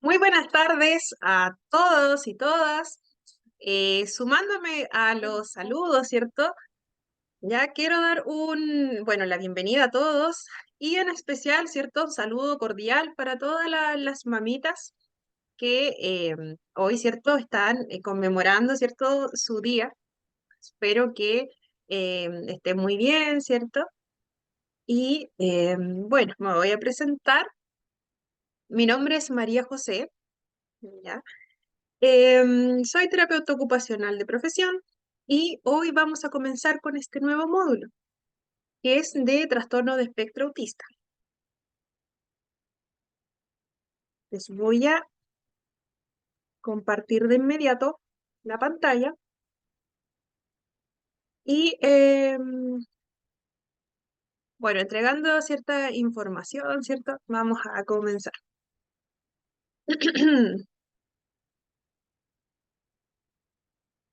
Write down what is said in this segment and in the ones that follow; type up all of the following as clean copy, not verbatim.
Muy buenas tardes a todos y todas. Sumándome a los saludos, ¿cierto? Ya quiero dar la bienvenida a todos y en especial, ¿cierto? Un saludo cordial para todas las mamitas que hoy, ¿cierto? Están conmemorando, ¿cierto? Su día. Espero que estén muy bien, ¿cierto? Y me voy a presentar. Mi nombre es María José, ¿ya? Soy terapeuta ocupacional de profesión y hoy vamos a comenzar con este nuevo módulo, que es de trastorno de espectro autista. Les voy a compartir de inmediato la pantalla y, entregando cierta información, ¿cierto? Vamos a comenzar.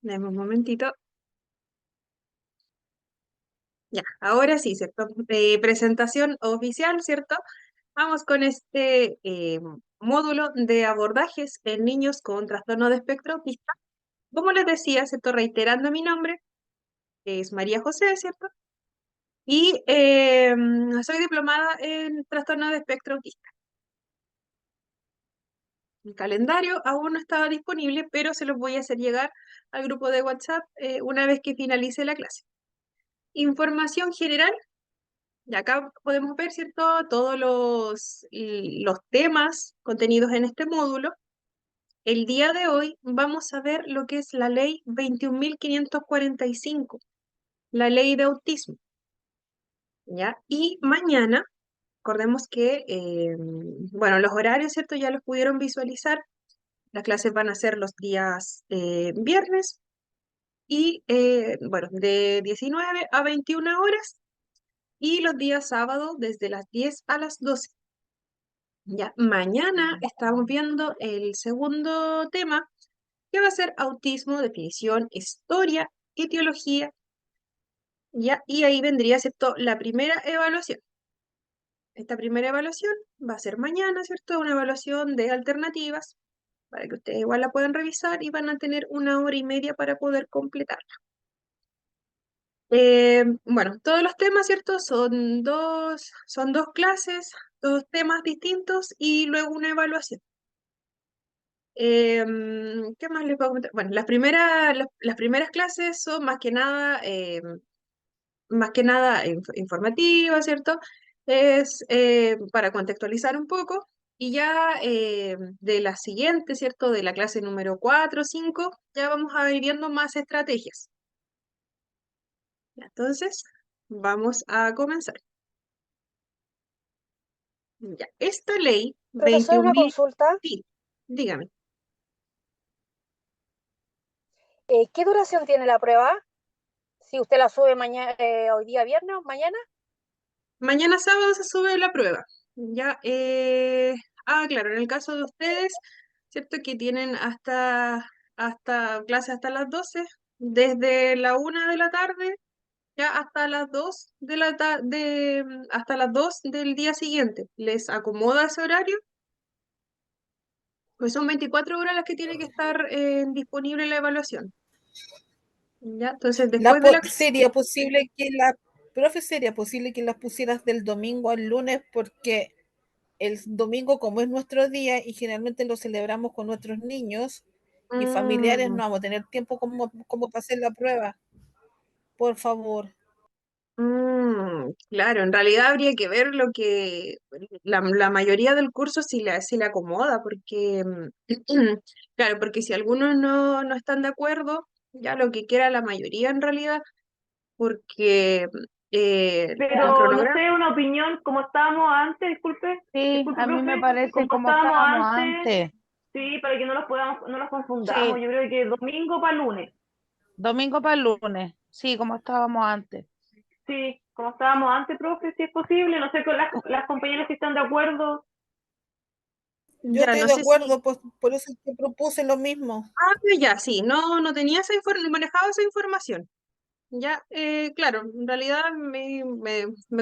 Dame un momentito. Ya, ahora sí, ¿cierto? Presentación oficial, ¿cierto? Vamos con este módulo de abordajes en niños con trastorno de espectro autista. Como les decía, ¿cierto? Reiterando mi nombre, es María José, ¿cierto? Y soy diplomada en trastorno de espectro autista. El calendario aún no estaba disponible, pero se los voy a hacer llegar al grupo de WhatsApp una vez que finalice la clase. Información general. Y acá podemos ver, ¿cierto? Todos los temas contenidos en este módulo. El día de hoy vamos a ver lo que es la ley 21.545, la ley de autismo, ¿ya? Y mañana, recordemos que, los horarios, ¿cierto? Ya los pudieron visualizar. Las clases van a ser los días viernes y, de 19 a 21 horas y los días sábados desde las 10 a las 12. Ya, mañana estamos viendo el segundo tema, que va a ser autismo, definición, historia, etiología, ya, y ahí vendría, ¿cierto? La primera evaluación. Esta primera evaluación va a ser mañana, ¿cierto? Una evaluación de alternativas, para que ustedes igual la puedan revisar y van a tener 1 hora y media para poder completarla. Todos los temas, ¿cierto? Son dos clases, dos temas distintos y luego una evaluación. ¿Qué más les puedo comentar? Bueno, las primeras clases son más que nada informativas, ¿cierto? Es para contextualizar un poco. Y ya de la siguiente, ¿cierto? De la clase número 4 o 5, ya vamos a ir viendo más estrategias. Entonces, vamos a comenzar. Ya, esta ley Profesor, una 21.000, consulta. sí, dígame. ¿Qué duración tiene la prueba? Si usted la sube mañana, hoy día viernes, mañana. Mañana sábado se sube la prueba. Ya, claro, en el caso de ustedes, ¿cierto? Que tienen hasta clase hasta las 12, desde la 1 de la tarde, ya hasta las 2 hasta las 2 del día siguiente. ¿Les acomoda ese horario? Pues son 24 horas las que tiene que estar disponible la evaluación. Ya, entonces después de la clase. Sería posible que las pusieras del domingo al lunes, porque el domingo, como es nuestro día y generalmente lo celebramos con nuestros niños y familiares, Mm, no vamos a tener tiempo como para hacer la prueba. Por favor. claro, en realidad habría que ver lo que la mayoría del curso si le acomoda, porque, claro, porque si algunos no están de acuerdo, ya lo que quiera la mayoría en realidad, porque el Pero no cronograma, sé, una opinión, como estábamos antes, Sí, disculpe, a mí me profe, parece como como estábamos estábamos antes, antes. sí, para que no los confundamos, Sí, yo creo que domingo para lunes, domingo para el lunes. Sí, como estábamos antes. sí, como estábamos antes, profe, si es posible, no sé con las compañeras si están de acuerdo. Yo ya estoy no de sé si, acuerdo, pues por eso te propuse lo mismo. pero ya, sí, no tenía no manejaba esa información. Ya, claro, en realidad me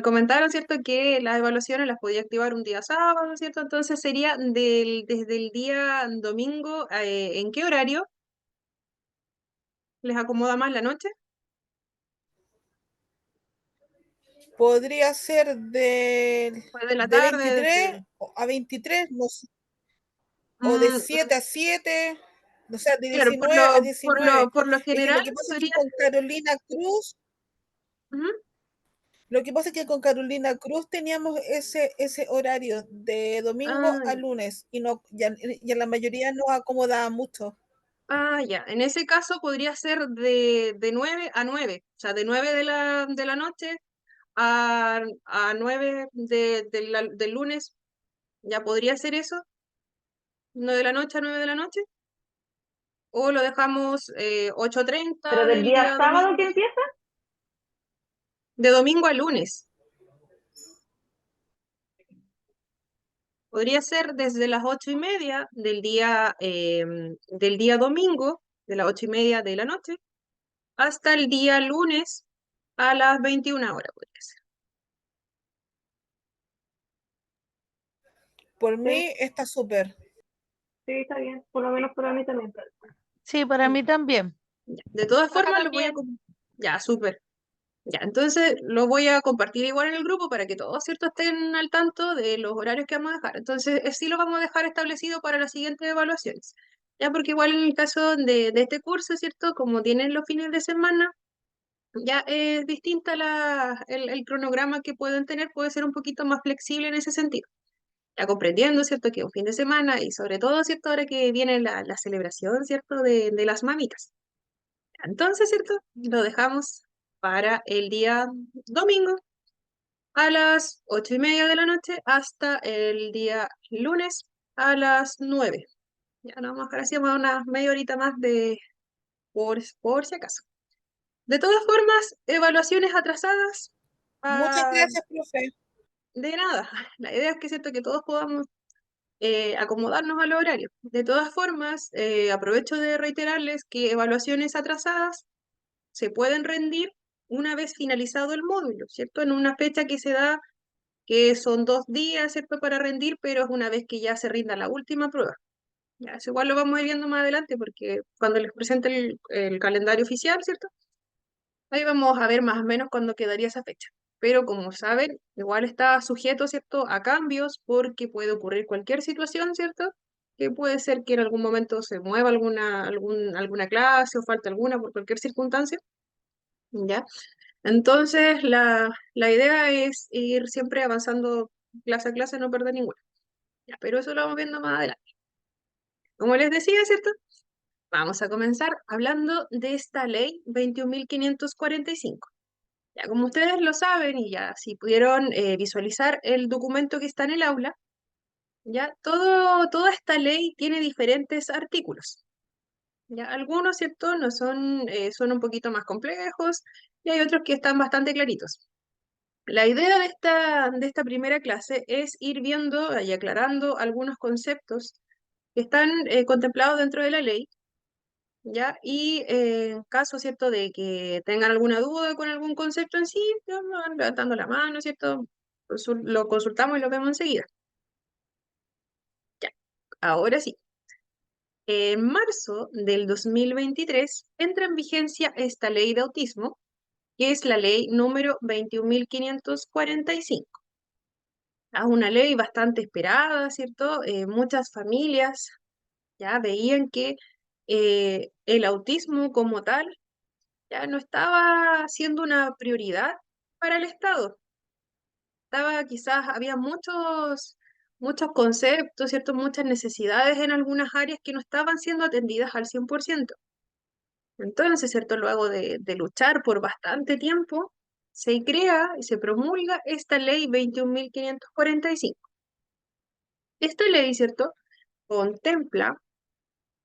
comentaron, ¿cierto?, que las evaluaciones las podía activar un día sábado, ¿cierto? Entonces sería desde el día domingo, ¿en qué horario les acomoda más la noche? Podría ser de, Pues de la de tarde, 23 a 23, no sé, o de mm, 7 a 7, o sea, de claro, 19 a 19. por lo Es que general lo que pasa es que podría con ser. Carolina Cruz, Ujú. lo que pasa es que con Carolina Cruz teníamos ese horario de domingo Ah, a lunes y no, ya la mayoría nos acomodaba mucho. ya. En ese caso podría ser de 9 a 9, o sea, de 9 de la noche a 9 del lunes. ¿Ya podría ser eso? ¿9 de la noche a 9 de la noche? ¿O lo dejamos 8:30 Pero del del día día sábado domingo? que empieza, De domingo a lunes. Podría ser desde las 8:30 del día domingo, de las 8:30 de la noche, hasta el día lunes a las 21 horas, podría ser. Por sí, mí está súper. sí, está bien. Por lo menos para mí también. Sí, para mí también. Ya. De todas Acá formas, lo voy a... también. Ya, súper. Ya, entonces lo voy a compartir igual en el grupo para que todos, ¿cierto?, estén al tanto de los horarios que vamos a dejar. Entonces, sí lo vamos a dejar establecido para las siguientes evaluaciones. Ya, porque igual en el caso de este curso, ¿cierto?, como tienen los fines de semana, ya es distinta el cronograma que pueden tener, puede ser un poquito más flexible en ese sentido. Ya comprendiendo, ¿cierto?, que es un fin de semana y sobre todo, ¿cierto?, ahora que viene la celebración, ¿cierto?, de las mamitas. Entonces, ¿cierto?, lo dejamos para el día domingo a las 8:30 de la noche hasta el día lunes a las 9. Ya nos vamos a dejar así una media horita más por si acaso. De todas formas, evaluaciones atrasadas, Muchas ah, gracias, profe. de nada. La idea es que, cierto, que todos podamos acomodarnos al horario. De todas formas, aprovecho de reiterarles que evaluaciones atrasadas se pueden rendir una vez finalizado el módulo, ¿cierto? En una fecha que se da, que son 2 días, ¿cierto?, para rendir, pero es una vez que ya se rinda la última prueba. Ya, eso igual lo vamos a ir viendo más adelante, porque cuando les presente el calendario oficial, ¿cierto? Ahí vamos a ver más o menos cuándo quedaría esa fecha. Pero como saben, igual está sujeto, ¿cierto?, a cambios, porque puede ocurrir cualquier situación, ¿cierto? Que puede ser que en algún momento se mueva alguna clase o falta alguna por cualquier circunstancia, ¿ya? Entonces, la idea es ir siempre avanzando clase a clase, no perder ninguna. Ya, pero eso lo vamos viendo más adelante. Como les decía, ¿cierto? Vamos a comenzar hablando de esta ley 21.545. Ya, como ustedes lo saben y ya si pudieron visualizar el documento que está en el aula, ya toda esta ley tiene diferentes artículos. Ya, algunos, ¿cierto?, no son un poquito más complejos y hay otros que están bastante claritos. La idea de esta primera clase es ir viendo y aclarando algunos conceptos que están contemplados dentro de la ley, ¿ya? Y en caso, ¿cierto?, de que tengan alguna duda con algún concepto en sí, ya van levantando la mano, ¿cierto? Lo consultamos y lo vemos enseguida. Ya, ahora sí. En marzo del 2023 entra en vigencia esta ley de autismo, que es la ley número 21.545. Es una ley bastante esperada, ¿cierto? Muchas familias ya veían que el autismo como tal ya no estaba siendo una prioridad para el Estado. Quizás había muchos conceptos, ¿cierto? Muchas necesidades en algunas áreas que no estaban siendo atendidas al 100%. Entonces, ¿cierto? Luego de luchar por bastante tiempo, se crea y se promulga esta ley 21.545. Esta ley, ¿cierto?, contempla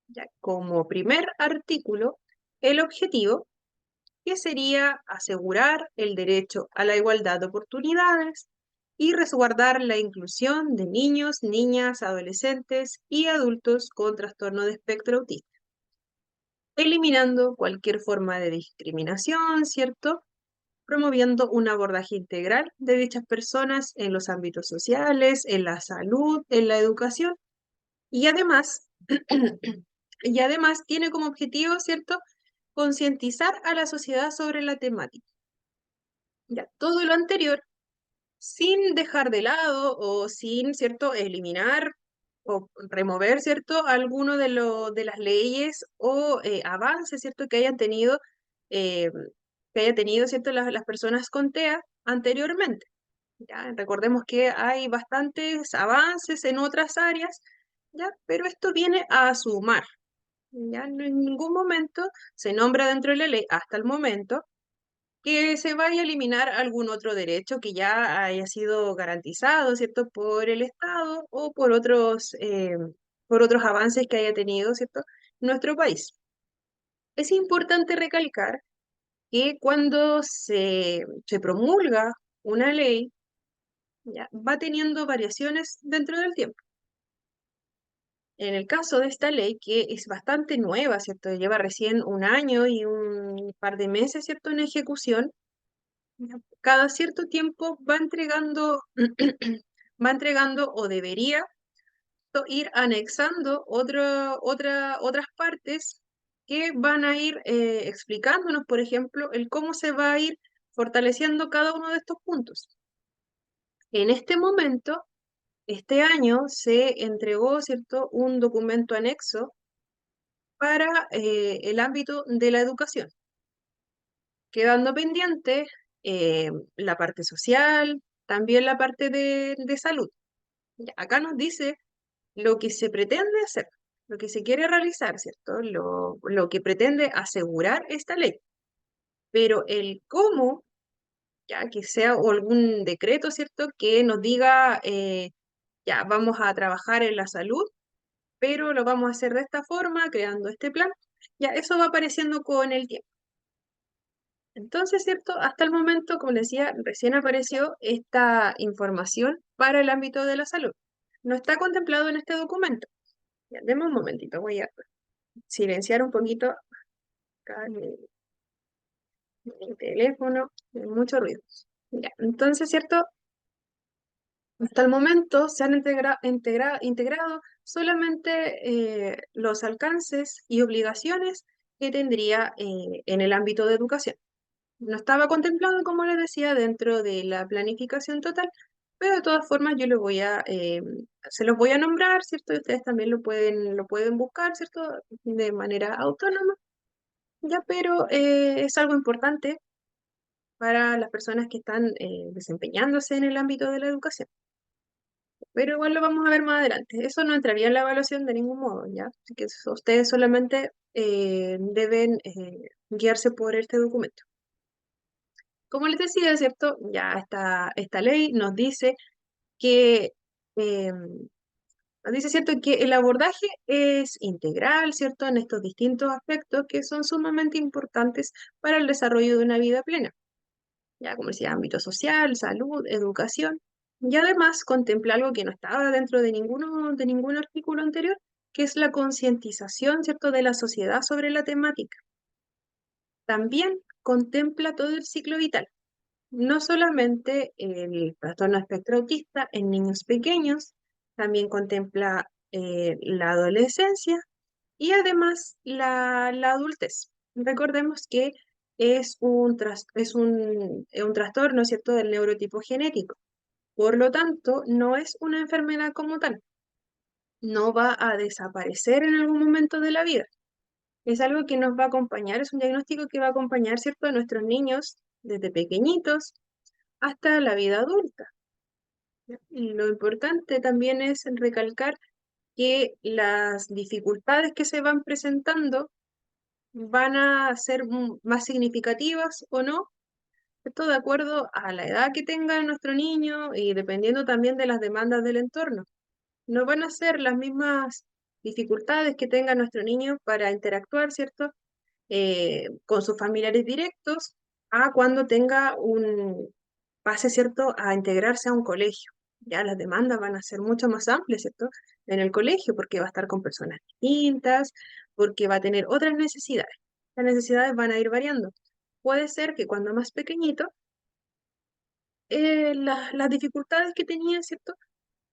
ya como primer artículo el objetivo, que sería asegurar el derecho a la igualdad de oportunidades y resguardar la inclusión de niños, niñas, adolescentes y adultos con trastorno de espectro autista. eliminando cualquier forma de discriminación, ¿cierto? Promoviendo un abordaje integral de dichas personas en los ámbitos sociales, en la salud, en la educación, y además, y además tiene como objetivo, ¿cierto?, concientizar a la sociedad sobre la temática. Ya, todo lo anterior sin dejar de lado o sin, ¿cierto?, eliminar o remover, ¿cierto?, alguno de las leyes o avances, ¿cierto?, eh, que haya tenido, ¿cierto?, las personas con TEA anteriormente. ¿Ya? Recordemos que hay bastantes avances en otras áreas, ¿ya? Pero esto viene a sumar. ¿Ya? En ningún momento se nombra dentro de la ley, hasta el momento, que se vaya a eliminar algún otro derecho que ya haya sido garantizado, ¿cierto?, por el Estado o por otros avances que haya tenido, ¿cierto?, nuestro país. Es importante recalcar que cuando se promulga una ley, ya, va teniendo variaciones dentro del tiempo. En el caso de esta ley, que es bastante nueva, ¿cierto? Lleva recién un año y un par de meses, ¿cierto?, en ejecución. Ya, cada cierto tiempo va entregando o debería ir anexando otras partes que van a ir explicándonos, por ejemplo, el cómo se va a ir fortaleciendo cada uno de estos puntos. En este momento, este año se entregó, ¿cierto?, un documento anexo para el ámbito de la educación, quedando pendiente la parte social, también la parte de salud. Ya, acá nos dice lo que se pretende hacer, lo que se quiere realizar, ¿cierto? Lo que pretende asegurar esta ley. Pero el cómo, ya que sea o algún decreto, ¿cierto?, que nos diga, ya vamos a trabajar en la salud, pero lo vamos a hacer de esta forma, creando este plan, ya eso va apareciendo con el tiempo. Entonces, ¿cierto? Hasta el momento, como les decía, recién apareció esta información para el ámbito de la salud. No está contemplado en este documento. Ya, deme un momentito, voy a silenciar un poquito acá mi teléfono, hay mucho ruido. Ya, entonces, ¿cierto? Hasta el momento se han integrado solamente los alcances y obligaciones que tendría en el ámbito de educación. No estaba contemplado, como les decía, dentro de la planificación total, pero de todas formas yo se los voy a nombrar, ¿cierto? Y ustedes también lo pueden buscar, ¿cierto? De manera autónoma, ya, pero es algo importante para las personas que están desempeñándose en el ámbito de la educación. Pero igual lo vamos a ver más adelante. Eso no entraría en la evaluación de ningún modo, ¿ya? Así que ustedes solamente deben guiarse por este documento. Como les decía, ¿cierto? Ya esta ley nos dice que, ¿cierto?, que el abordaje es integral, ¿cierto?, en estos distintos aspectos que son sumamente importantes para el desarrollo de una vida plena. Ya, como decía, ámbito social, salud, educación, y además contempla algo que no estaba dentro de ningún artículo anterior, que es la concientización, ¿cierto?, de la sociedad sobre la temática. También contempla todo el ciclo vital, no solamente el trastorno espectro autista en niños pequeños, también contempla la adolescencia y además la adultez. Recordemos que es un trastorno, ¿cierto?, del neurotipo genético. Por lo tanto, no es una enfermedad como tal. No va a desaparecer en algún momento de la vida. Es algo que nos va a acompañar, es un diagnóstico que va a acompañar, ¿cierto?, a nuestros niños desde pequeñitos hasta la vida adulta. Y lo importante también es recalcar que las dificultades que se van presentando van a ser más significativas o no, esto de acuerdo a la edad que tenga nuestro niño y dependiendo también de las demandas del entorno. No van a ser las mismas dificultades que tenga nuestro niño para interactuar, ¿cierto?, con sus familiares directos a cuando pase, ¿cierto?, a integrarse a un colegio. Ya las demandas van a ser mucho más amplias, ¿cierto? En el colegio, porque va a estar con personas distintas, porque va a tener otras necesidades. Las necesidades van a ir variando. Puede ser que cuando más pequeñito, las dificultades que tenía, ¿cierto?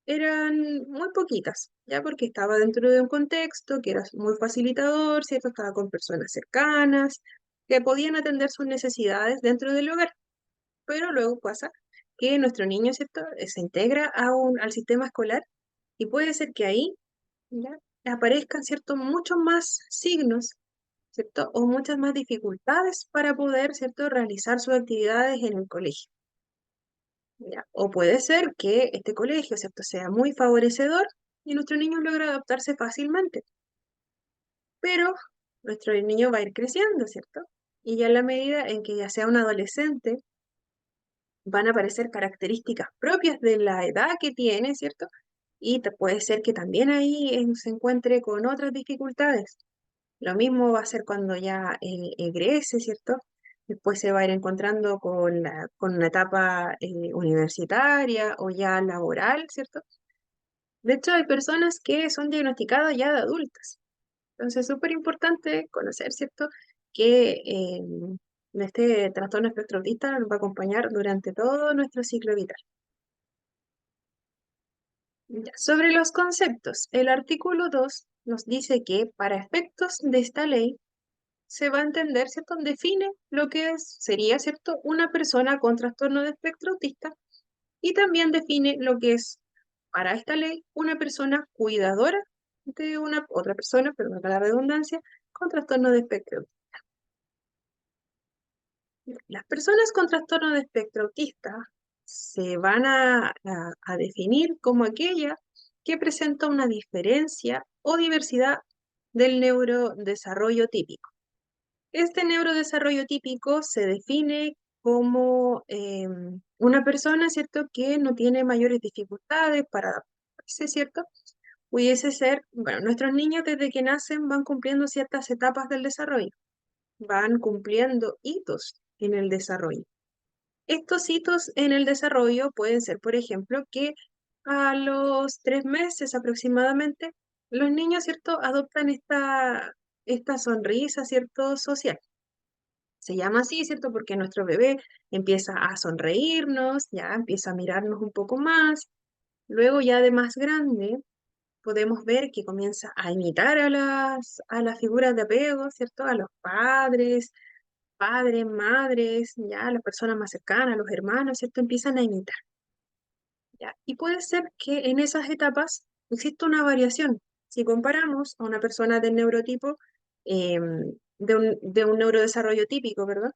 Eran muy poquitas, ya porque estaba dentro de un contexto que era muy facilitador, ¿cierto? Estaba con personas cercanas que podían atender sus necesidades dentro del hogar. Pero luego pasa que nuestro niño, ¿cierto? Se integra al sistema escolar y puede ser que ahí ya aparezcan, ¿cierto? Muchos más signos, ¿cierto? O muchas más dificultades para poder, ¿cierto? Realizar sus actividades en el colegio. ¿Ya? O puede ser que este colegio, ¿cierto? Sea muy favorecedor y nuestro niño logra adaptarse fácilmente. Pero nuestro niño va a ir creciendo, ¿cierto? Y ya en la medida en que ya sea un adolescente, van a aparecer características propias de la edad que tiene, ¿cierto? Y puede ser que también ahí se encuentre con otras dificultades. Lo mismo va a ser cuando ya egrese, ¿cierto? Después se va a ir encontrando con una etapa universitaria o ya laboral, ¿cierto? De hecho, hay personas que son diagnosticadas ya de adultas. Entonces, es súper importante conocer, ¿cierto? Que este trastorno espectro autista nos va a acompañar durante todo nuestro ciclo vital. Ya, sobre los conceptos, el artículo 2 nos dice que para efectos de esta ley se va a entender, ¿cierto? Define lo que sería, ¿cierto? Una persona con trastorno de espectro autista y también define lo que es, para esta ley, una persona cuidadora de una otra persona, perdón la redundancia, con trastorno de espectro autista. Las personas con trastorno de espectro autista se van a definir como aquella que presenta una diferencia o diversidad del neurodesarrollo típico. Este neurodesarrollo típico se define como una persona, ¿cierto?, que no tiene mayores dificultades para adaptarse, ¿cierto? Pudiese ser, bueno, nuestros niños desde que nacen van cumpliendo ciertas etapas del desarrollo, van cumpliendo hitos en el desarrollo. Estos hitos en el desarrollo pueden ser, por ejemplo, que a los 3 meses aproximadamente, los niños, ¿cierto?, adoptan esta sonrisa, ¿cierto?, social. Se llama así, ¿cierto? Porque nuestro bebé empieza a sonreírnos, ya empieza a mirarnos un poco más. Luego ya de más grande podemos ver que comienza a imitar a las figuras de apego, ¿cierto? A los padres, madres, ya las personas más cercanas, los hermanos, ¿cierto? Empiezan a imitar, ¿ya? Y puede ser que en esas etapas exista una variación. Si comparamos a una persona del neurotipo, de un neurodesarrollo típico, ¿verdad?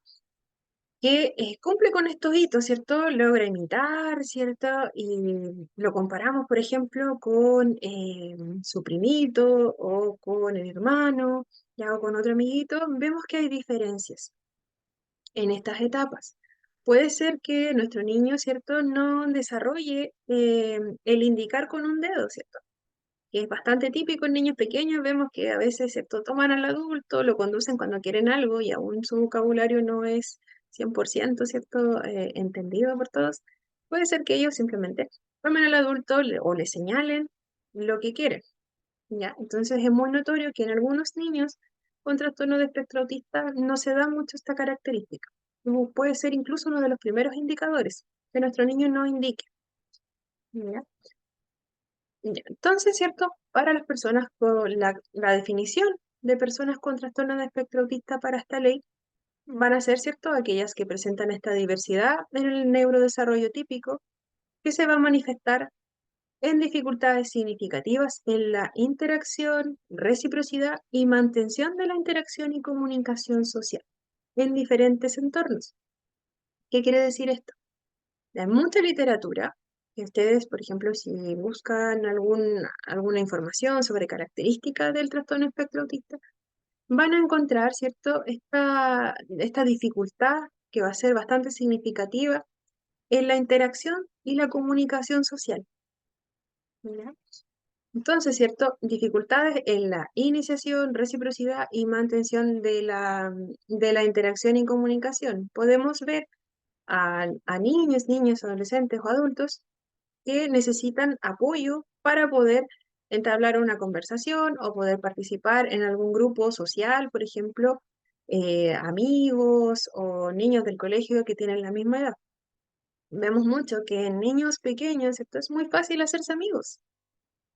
Que cumple con estos hitos, ¿cierto? Logra imitar, ¿cierto? Y lo comparamos, por ejemplo, con su primito o con el hermano, ya o con otro amiguito, vemos que hay diferencias en estas etapas. Puede ser que nuestro niño, ¿cierto?, no desarrolle el indicar con un dedo, ¿cierto? Que es bastante típico en niños pequeños, vemos que a veces, ¿cierto?, toman al adulto, lo conducen cuando quieren algo y aún su vocabulario no es 100%, ¿cierto?, entendido por todos. Puede ser que ellos simplemente tomen al adulto o le señalen lo que quieren, ¿ya? Entonces es muy notorio que en algunos niños con trastorno de espectro autista no se da mucho esta característica. Puede ser incluso uno de los primeros indicadores que nuestro niño no indique, ¿ya? Ya, entonces, ¿cierto? Para las personas con la definición de personas con trastorno de espectro autista para esta ley van a ser, ¿cierto?, aquellas que presentan esta diversidad en el neurodesarrollo típico que se va a manifestar en dificultades significativas en la interacción, reciprocidad y mantención de la interacción y comunicación social en diferentes entornos. ¿Qué quiere decir esto? Hay mucha literatura que ustedes, por ejemplo, si buscan alguna información sobre características del trastorno espectro autista, van a encontrar, ¿cierto?, esta dificultad que va a ser bastante significativa en la interacción y la comunicación social, ¿ya? Entonces, ¿cierto? Dificultades en la iniciación, reciprocidad y mantención de la interacción y comunicación. Podemos ver a niños, niñas, adolescentes o adultos que necesitan apoyo para poder entablar una conversación o poder participar en algún grupo social, por ejemplo, amigos o niños del colegio que tienen la misma edad. Vemos mucho que en niños pequeños, ¿cierto? Es muy fácil hacerse amigos.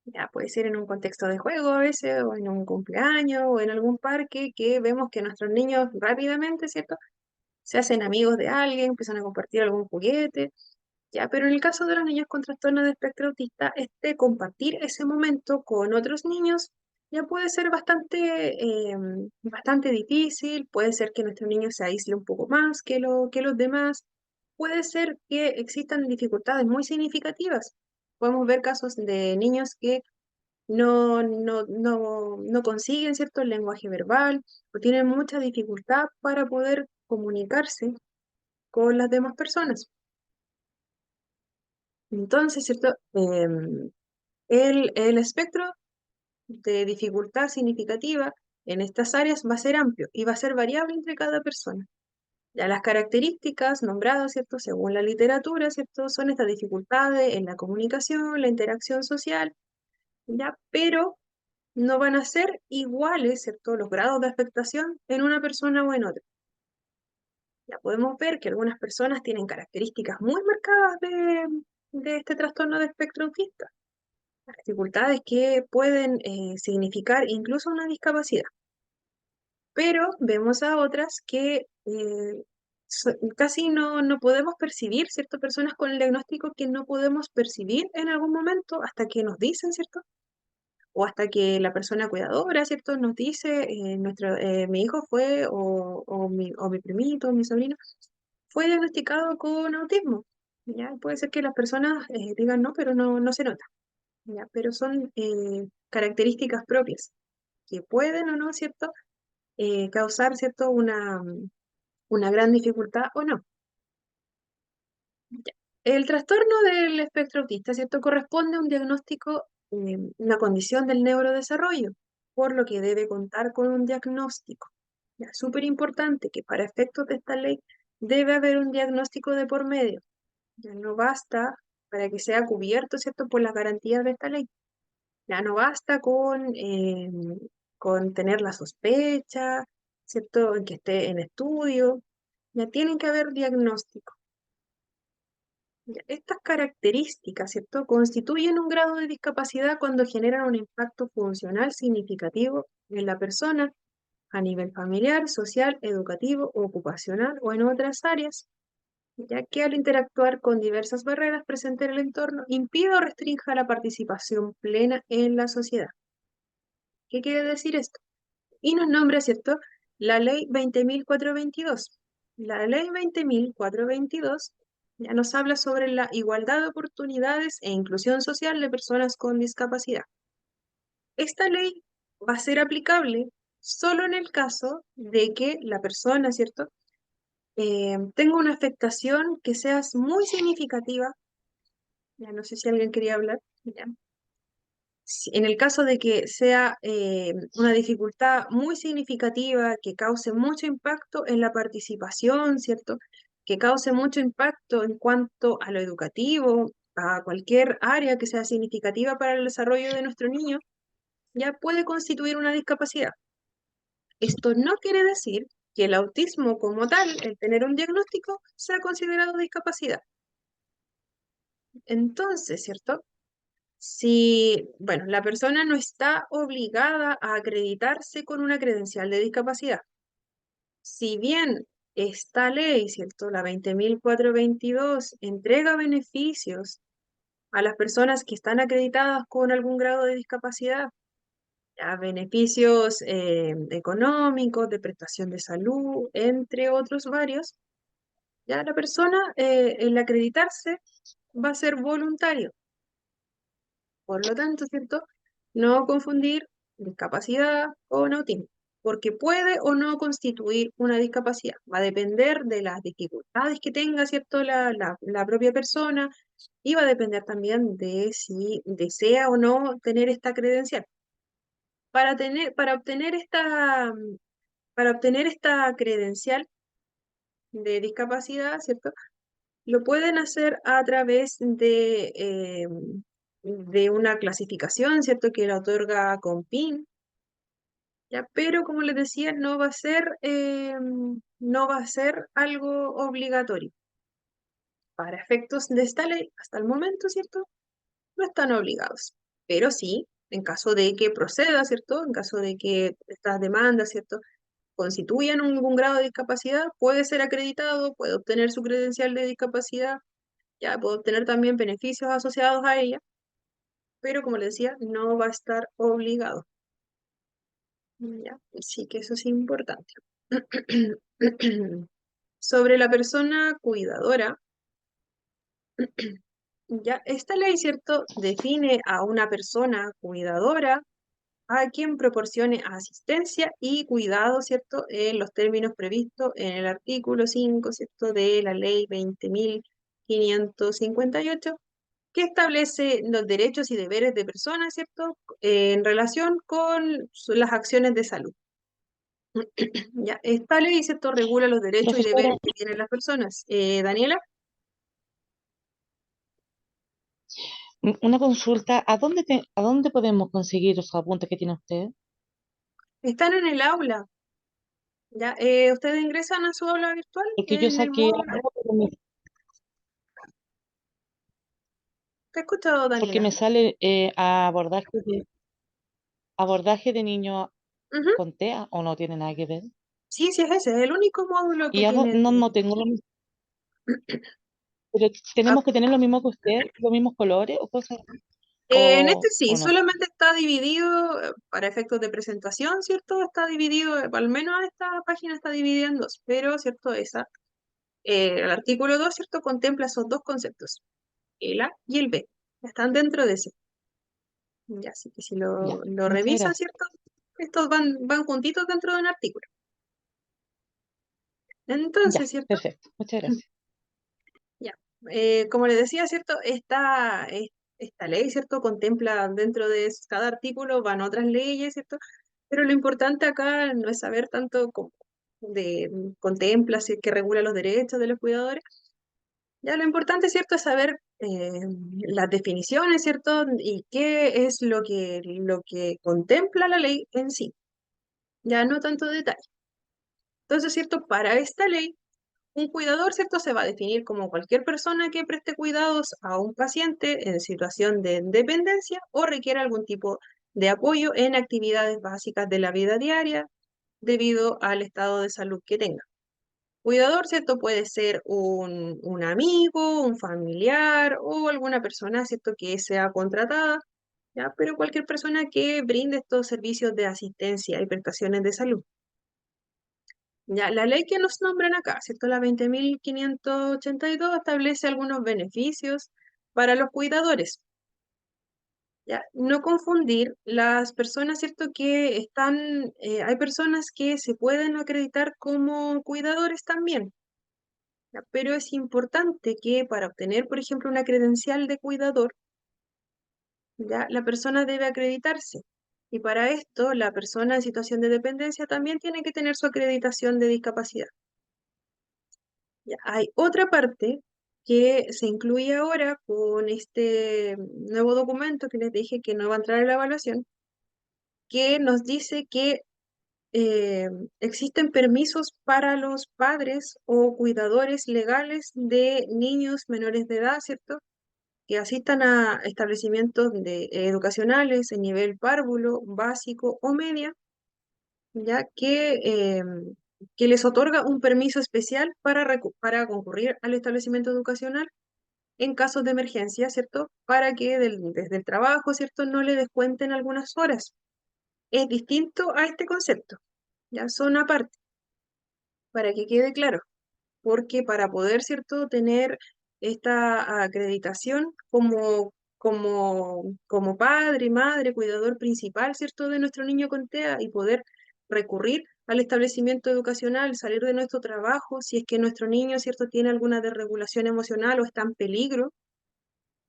Ya puede ser en un contexto de juego a veces, o en un cumpleaños, o en algún parque, que vemos que nuestros niños rápidamente, ¿cierto? Se hacen amigos de alguien, empiezan a compartir algún juguete, ya, pero en el caso de los niños con trastorno de espectro autista, compartir ese momento con otros niños ya puede ser bastante difícil, puede ser que nuestro niño se aísle un poco más que los demás, puede ser que existan dificultades muy significativas. Podemos ver casos de niños que no consiguen cierto el lenguaje verbal o tienen mucha dificultad para poder comunicarse con las demás personas. Entonces, ¿cierto? El espectro de dificultad significativa en estas áreas va a ser amplio y va a ser variable entre cada persona. Ya las características nombradas, ¿cierto? Según la literatura, ¿cierto? Son estas dificultades en la comunicación, la interacción social, ¿ya? Pero no van a ser iguales, ¿cierto? Los grados de afectación en una persona o en otra. Ya podemos ver que algunas personas tienen características muy marcadas de este trastorno de espectro autista. Dificultades que pueden significar incluso una discapacidad. Pero vemos a otras que casi no podemos percibir, ¿cierto? Personas con el diagnóstico que no podemos percibir en algún momento hasta que nos dicen, ¿cierto? O hasta que la persona cuidadora, ¿cierto? Nos dice, mi hijo fue, o mi primito, mi sobrino, fue diagnosticado con autismo. ¿Ya? Puede ser que las personas digan no, pero no se nota. ¿Ya? Pero son características propias que pueden o no, ¿cierto? Causar, ¿cierto? Una gran dificultad o no. Ya. El trastorno del espectro autista, ¿cierto? Corresponde a un diagnóstico, una condición del neurodesarrollo, por lo que debe contar con un diagnóstico. Ya, súper importante que para efectos de esta ley debe haber un diagnóstico de por medio. Ya no basta para que sea cubierto, ¿cierto? Por las garantías de esta ley. Ya no basta con tener la sospecha, ¿cierto? En que esté en estudio. Ya tienen que haber diagnóstico. Ya, estas características, ¿cierto? Constituyen un grado de discapacidad cuando generan un impacto funcional significativo en la persona a nivel familiar, social, educativo, ocupacional o en otras áreas, ya que al interactuar con diversas barreras presentes en el entorno, impide o restrinja la participación plena en la sociedad. ¿Qué quiere decir esto? Y nos nombra, ¿cierto? La ley 20.422. La ley 20.422 ya nos habla sobre la igualdad de oportunidades e inclusión social de personas con discapacidad. Esta ley va a ser aplicable solo en el caso de que la persona, ¿cierto? Tenga una afectación que sea muy significativa. Ya no sé si alguien quería hablar. Ya. En el caso de que sea una dificultad muy significativa, que cause mucho impacto en la participación, ¿cierto? Que cause mucho impacto en cuanto a lo educativo, a cualquier área que sea significativa para el desarrollo de nuestro niño, ya puede constituir una discapacidad. Esto no quiere decir que el autismo como tal, el tener un diagnóstico, sea considerado discapacidad. Entonces, ¿cierto? Si, bueno, la persona no está obligada a acreditarse con una credencial de discapacidad. Si bien esta ley, ¿cierto? La 20.422 entrega beneficios a las personas que están acreditadas con algún grado de discapacidad, ya, beneficios económicos, de prestación de salud, entre otros varios, ya la persona, el acreditarse va a ser voluntario. Por lo tanto, ¿cierto? No confundir discapacidad con autismo, porque puede o no constituir una discapacidad. Va a depender de las dificultades que tenga, ¿cierto? La propia persona, y va a depender también de si desea o no tener esta credencial. Para obtener esta credencial de discapacidad, ¿cierto? Lo pueden hacer a través de una clasificación, ¿cierto? Que la otorga Compin, ¿ya? Pero como les decía, no va a ser algo obligatorio. Para efectos de esta ley, hasta el momento, ¿cierto? No están obligados. Pero sí, en caso de que proceda, ¿cierto? En caso de que estas demandas, ¿cierto? Constituyan un grado de discapacidad, puede ser acreditado, puede obtener su credencial de discapacidad, ya puede obtener también beneficios asociados a ella, pero como les decía, no va a estar obligado. Ya, sí que eso es importante. Sobre la persona cuidadora, ya esta ley, ¿cierto? Define a una persona cuidadora a quien proporcione asistencia y cuidado, ¿cierto? En los términos previstos en el artículo 5, ¿cierto? De la ley 20.558, que establece los derechos y deberes de personas, ¿cierto? En relación con las acciones de salud. Ya, esta ley, ¿cierto? Regula los derechos y Profesora, deberes que tienen las personas. Daniela, una consulta, ¿a dónde podemos conseguir los apuntes que tiene usted? están en el aula. Ya, ustedes ingresan a su aula virtual Porque yo en el saqué, módulo. ¿Te he escuchado, porque Daniela? me sale abordaje de niños Ujú. con TEA o no tiene nada que ver. Sí, sí, es ese, es el único módulo que Y tiene. no tengo lo mismo, pero Ah, tenemos que tener lo mismo que usted, los mismos colores o cosas, en este sí, o no. solamente está dividido para efectos de presentación, ¿cierto? Está dividido, al menos esta página está dividida en dos, pero, ¿cierto? El artículo 2, ¿cierto? Contempla esos dos conceptos, el A y el B. Están dentro de ese. Ya, así que si Ya, lo muchas revisan, gracias. ¿cierto? Estos van juntitos dentro de un artículo. Ya, Entonces, ¿cierto? perfecto, muchas gracias. Ya. Como les decía, ¿cierto? Esta ley, ¿cierto? Contempla dentro de cada artículo, van otras leyes, ¿cierto? Pero lo importante acá no es saber tanto como contempla, si es que regula los derechos de los cuidadores. Ya lo importante, ¿cierto? Es saber las definiciones, ¿cierto? Y qué es lo que contempla la ley en sí. Ya no tanto detalle. Entonces, ¿cierto? Para esta ley, un cuidador, ¿cierto? Se va a definir como cualquier persona que preste cuidados a un paciente en situación de dependencia o requiera algún tipo de apoyo en actividades básicas de la vida diaria debido al estado de salud que tenga. Cuidador, ¿cierto? Puede ser un amigo, un familiar o alguna persona, ¿cierto? Que sea contratada, ¿ya? Pero cualquier persona que brinde estos servicios de asistencia y prestaciones de salud. Ya, la ley que nos nombran acá, ¿cierto? La 20.582 establece algunos beneficios para los cuidadores. Ya, no confundir las personas, ¿cierto? Hay personas que se pueden acreditar como cuidadores también, ¿ya? Pero es importante que para obtener, por ejemplo, una credencial de cuidador, ya, la persona debe acreditarse. Y para esto, la persona en situación de dependencia también tiene que tener su acreditación de discapacidad. Ya, hay otra parte que se incluye ahora con este nuevo documento que les dije que no va a entrar en la evaluación, que nos dice que eh, existen permisos para los padres o cuidadores legales de niños menores de edad, ¿cierto? Que asistan a establecimientos educacionales en nivel párvulo, básico o media, ya que les otorga un permiso especial para concurrir al establecimiento educacional en casos de emergencia, ¿cierto? Para que desde el trabajo, ¿cierto? No le descuenten algunas horas. Es distinto a este concepto, ya son aparte, para que quede claro, porque para poder, ¿cierto? Tener esta acreditación como padre, madre, cuidador principal, ¿cierto? De nuestro niño con TEA y poder recurrir al establecimiento educacional, salir de nuestro trabajo, si es que nuestro niño, ¿cierto? Tiene alguna desregulación emocional o está en peligro,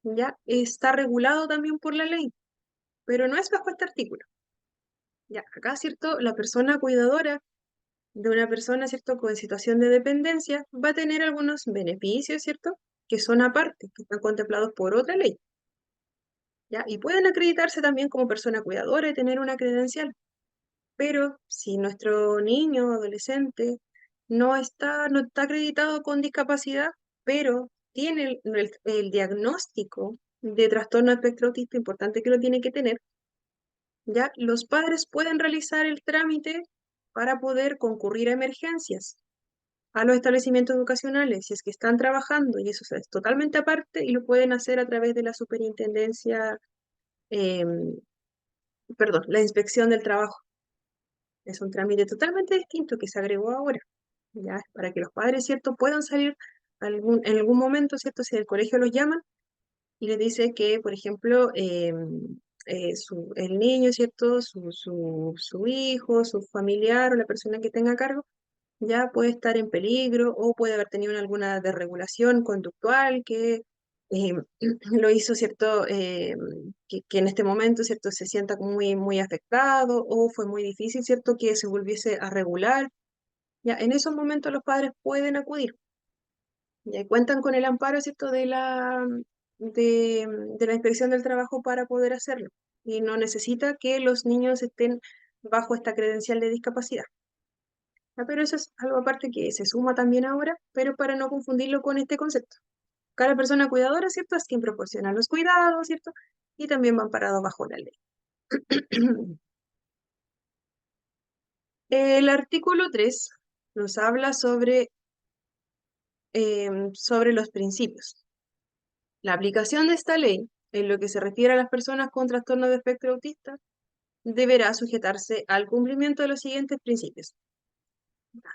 ya está regulado también por la ley, pero no es bajo este artículo. Ya, acá, ¿cierto? La persona cuidadora de una persona, ¿cierto?, con situación de dependencia, va a tener algunos beneficios, ¿cierto?, que son aparte, que están contemplados por otra ley, ¿ya? Y pueden acreditarse también como persona cuidadora y tener una credencial. Pero si nuestro niño o adolescente no está acreditado con discapacidad, pero tiene el diagnóstico de trastorno de espectro autista, importante que lo tiene que tener, ya los padres pueden realizar el trámite para poder concurrir a emergencias, a los establecimientos educacionales, si es que están trabajando, y eso es totalmente aparte, y lo pueden hacer a través de la superintendencia, em, perdón, la inspección del trabajo. Es un trámite totalmente distinto que se agregó ahora, ya es para que los padres, ¿cierto?, puedan salir en algún momento, ¿cierto?, si el colegio los llama y les dice que, por ejemplo, el niño, ¿cierto?, su hijo, su familiar o la persona que tenga a cargo, ya puede estar en peligro o puede haber tenido alguna desregulación conductual que eh, lo hizo, ¿cierto? Que en este momento, ¿cierto? Se sienta como muy, muy afectado o fue muy difícil, ¿cierto? Que se volviese a regular. Ya, en esos momentos los padres pueden acudir. Ya cuentan con el amparo, ¿cierto? De la inspección del trabajo para poder hacerlo. Y no necesita que los niños estén bajo esta credencial de discapacidad. Pero eso es algo aparte que se suma también ahora, pero para no confundirlo con este concepto. Cada persona cuidadora, ¿cierto? Es quien proporciona los cuidados, ¿cierto? Y también van parados bajo la ley. El artículo 3 nos habla sobre los principios. La aplicación de esta ley, en lo que se refiere a las personas con trastorno de espectro autista, deberá sujetarse al cumplimiento de los siguientes principios,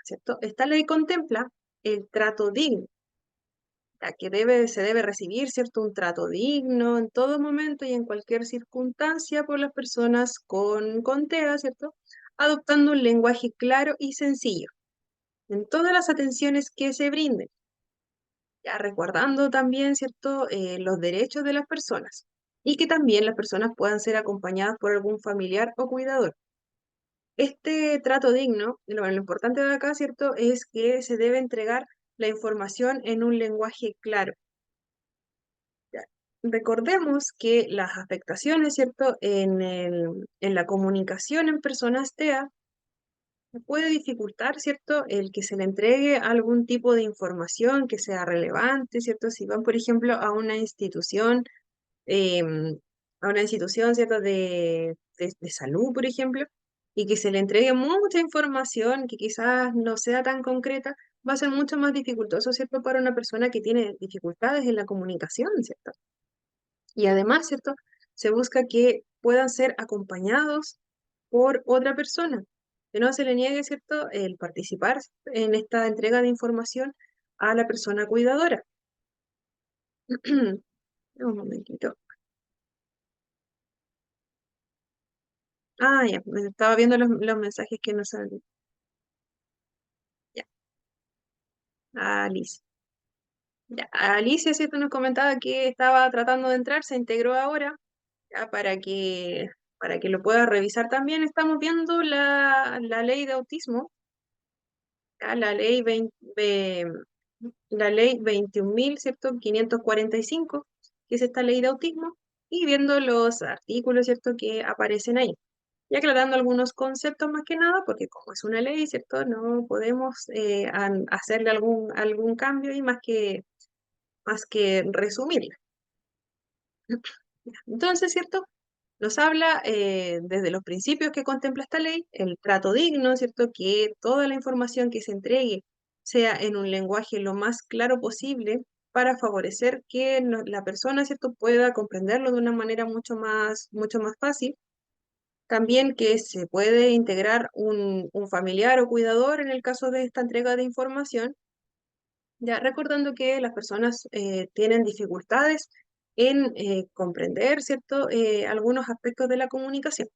¿cierto? Esta ley contempla el trato digno, ya que se debe recibir, ¿cierto?, un trato digno en todo momento y en cualquier circunstancia por las personas con TEA, ¿cierto?, adoptando un lenguaje claro y sencillo en todas las atenciones que se brinden, ya recordando también, ¿cierto?, los derechos de las personas y que también las personas puedan ser acompañadas por algún familiar o cuidador. Este trato digno, lo importante de acá, ¿cierto?, es que se debe entregar la información en un lenguaje claro. Ya, recordemos que las afectaciones, ¿cierto?, en la comunicación en personas TEA puede dificultar, ¿cierto?, el que se le entregue algún tipo de información que sea relevante, ¿cierto? Si van, por ejemplo, a una institución, ¿cierto?, de salud, por ejemplo, y que se le entregue mucha información que quizás no sea tan concreta, va a ser mucho más dificultoso, ¿cierto?, para una persona que tiene dificultades en la comunicación, ¿cierto? Y además, ¿cierto?, se busca que puedan ser acompañados por otra persona, que no se le niegue, ¿cierto?, el participar en esta entrega de información a la persona cuidadora. Un momentito. Ah, ya, me estaba viendo los mensajes que nos han... Ya, Alicia. Ya, Alicia, ¿cierto?, nos comentaba que estaba tratando de entrar, se integró ahora, ya, para que lo pueda revisar también. Estamos viendo la ley de autismo, ya, la ley 21.000, ¿cierto?, 545, que es esta ley de autismo, y viendo los artículos, ¿cierto?, que aparecen ahí. Y aclarando algunos conceptos más que nada, porque como es una ley, ¿cierto?, no podemos hacerle algún cambio y más que resumirla. Entonces, ¿cierto? Nos habla desde los principios que contempla esta ley, el trato digno, ¿cierto? Que toda la información que se entregue sea en un lenguaje lo más claro posible para favorecer que la persona, ¿cierto?, pueda comprenderlo de una manera mucho más fácil. También que se puede integrar un familiar o cuidador en el caso de esta entrega de información, ya recordando que las personas tienen dificultades en comprender, ¿cierto?, algunos aspectos de la comunicación.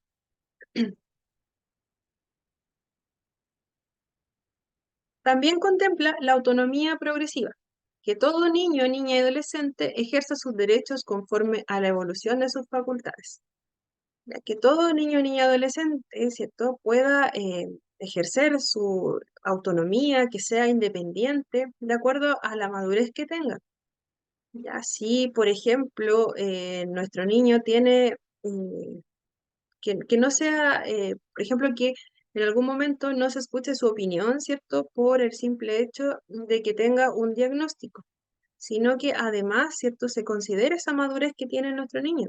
También contempla la autonomía progresiva, que todo niño, niña y adolescente ejerza sus derechos conforme a la evolución de sus facultades. Ya que todo niño, niña y adolescente, ¿cierto?, pueda ejercer su autonomía, que sea independiente, de acuerdo a la madurez que tenga. Ya si, por ejemplo, nuestro niño tiene, que no sea, por ejemplo, que en algún momento no se escuche su opinión, ¿cierto? Por el simple hecho de que tenga un diagnóstico, sino que además, ¿cierto? Se considere esa madurez que tiene nuestro niño.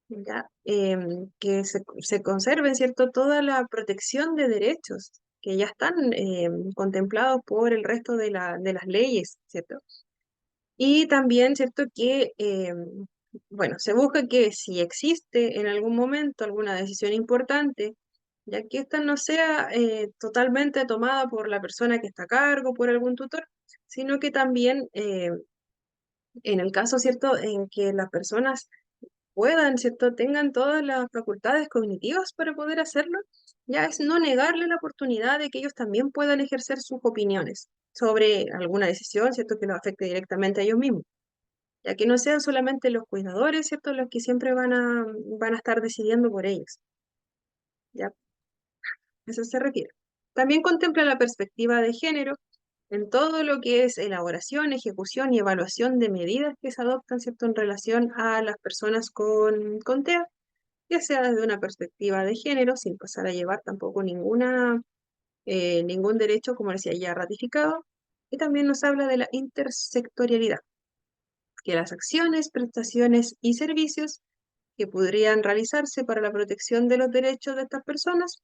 ¿Ya? Que se conserve, ¿cierto? Toda la protección de derechos que ya están contemplados por el resto de las leyes, ¿cierto? Y también, ¿cierto? Que, bueno, se busca que si existe en algún momento alguna decisión importante, ya que esta no sea totalmente tomada por la persona que está a cargo, por algún tutor, sino que también en el caso, ¿cierto?, en que las personas puedan, ¿cierto?, tengan todas las facultades cognitivas para poder hacerlo, ya es no negarle la oportunidad de que ellos también puedan ejercer sus opiniones sobre alguna decisión, ¿cierto?, que los afecte directamente a ellos mismos, ya que no sean solamente los cuidadores, ¿cierto?, los que siempre van a estar decidiendo por ellos, ¿ya? Eso se refiere. También contempla la perspectiva de género en todo lo que es elaboración, ejecución y evaluación de medidas que se adoptan, ¿cierto?, en relación a las personas con TEA, ya sea desde una perspectiva de género, sin pasar a llevar tampoco ningún derecho, como decía, ya ratificado, y también nos habla de la intersectorialidad, que las acciones, prestaciones y servicios que podrían realizarse para la protección de los derechos de estas personas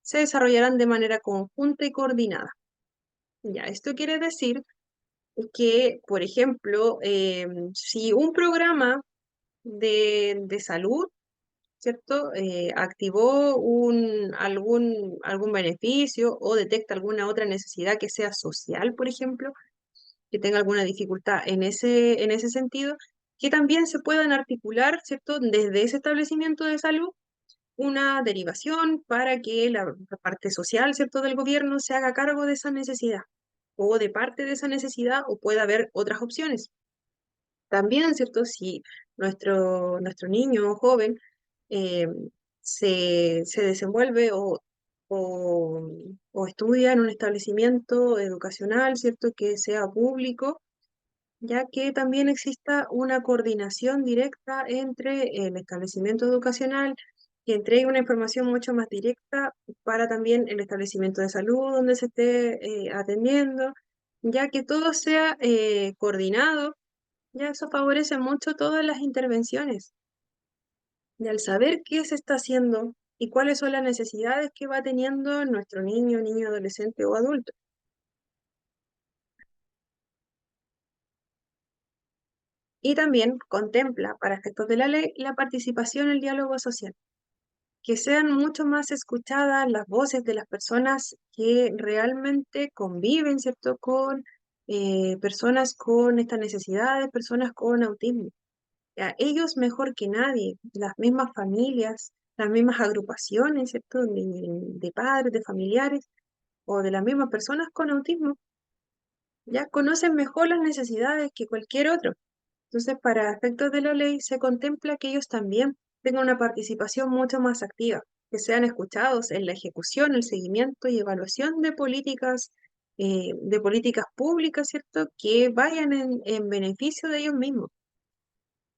se desarrollarán de manera conjunta y coordinada. Ya, esto quiere decir que, por ejemplo, si un programa de salud, ¿cierto? Activó algún beneficio o detecta alguna otra necesidad que sea social, por ejemplo, que tenga alguna dificultad en ese sentido, que también se puedan articular, ¿cierto? Desde ese establecimiento de salud, una derivación para que la parte social, ¿cierto?, del gobierno se haga cargo de esa necesidad o de parte de esa necesidad o pueda haber otras opciones. También, ¿cierto? Si nuestro niño o joven eh, se desenvuelve o, o estudia en un establecimiento educacional, ¿cierto? Que sea público, ya que también exista una coordinación directa entre el establecimiento educacional que entregue una información mucho más directa para también el establecimiento de salud donde se esté atendiendo, ya que todo sea coordinado, ya eso favorece mucho todas las intervenciones. Y al saber qué se está haciendo y cuáles son las necesidades que va teniendo nuestro niño, adolescente o adulto. Y también contempla, para efectos de la ley, la participación en el diálogo social, que sean mucho más escuchadas las voces de las personas que realmente conviven, ¿cierto?, con personas con estas necesidades, personas con autismo. Ya, ellos mejor que nadie, las mismas familias, las mismas agrupaciones, ¿cierto?, de padres, de familiares o de las mismas personas con autismo, ya conocen mejor las necesidades que cualquier otro. Entonces, para efectos de la ley, se contempla que ellos también tengan una participación mucho más activa, que sean escuchados en la ejecución, el seguimiento y evaluación de políticas públicas, ¿cierto?, que vayan en beneficio de ellos mismos.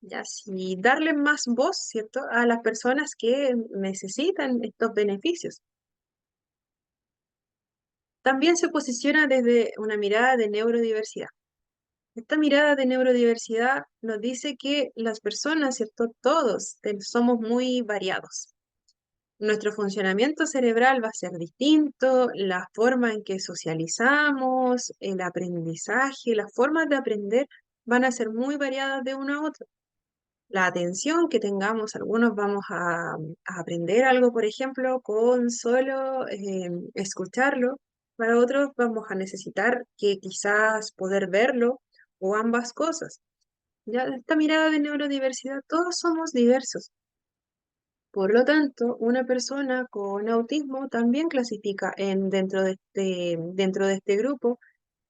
Ya, sí, darle más voz, ¿cierto?, a las personas que necesitan estos beneficios. También se posiciona desde una mirada de neurodiversidad. Esta mirada de neurodiversidad nos dice que las personas, ¿cierto?, todos somos muy variados. Nuestro funcionamiento cerebral va a ser distinto, la forma en que socializamos, el aprendizaje, las formas de aprender van a ser muy variadas de uno a otro. La atención que tengamos, algunos vamos a aprender algo, por ejemplo, con solo escucharlo, para otros vamos a necesitar que quizás poder verlo o ambas cosas. Ya esta mirada de neurodiversidad, todos somos diversos. Por lo tanto, una persona con autismo también clasifica dentro de este grupo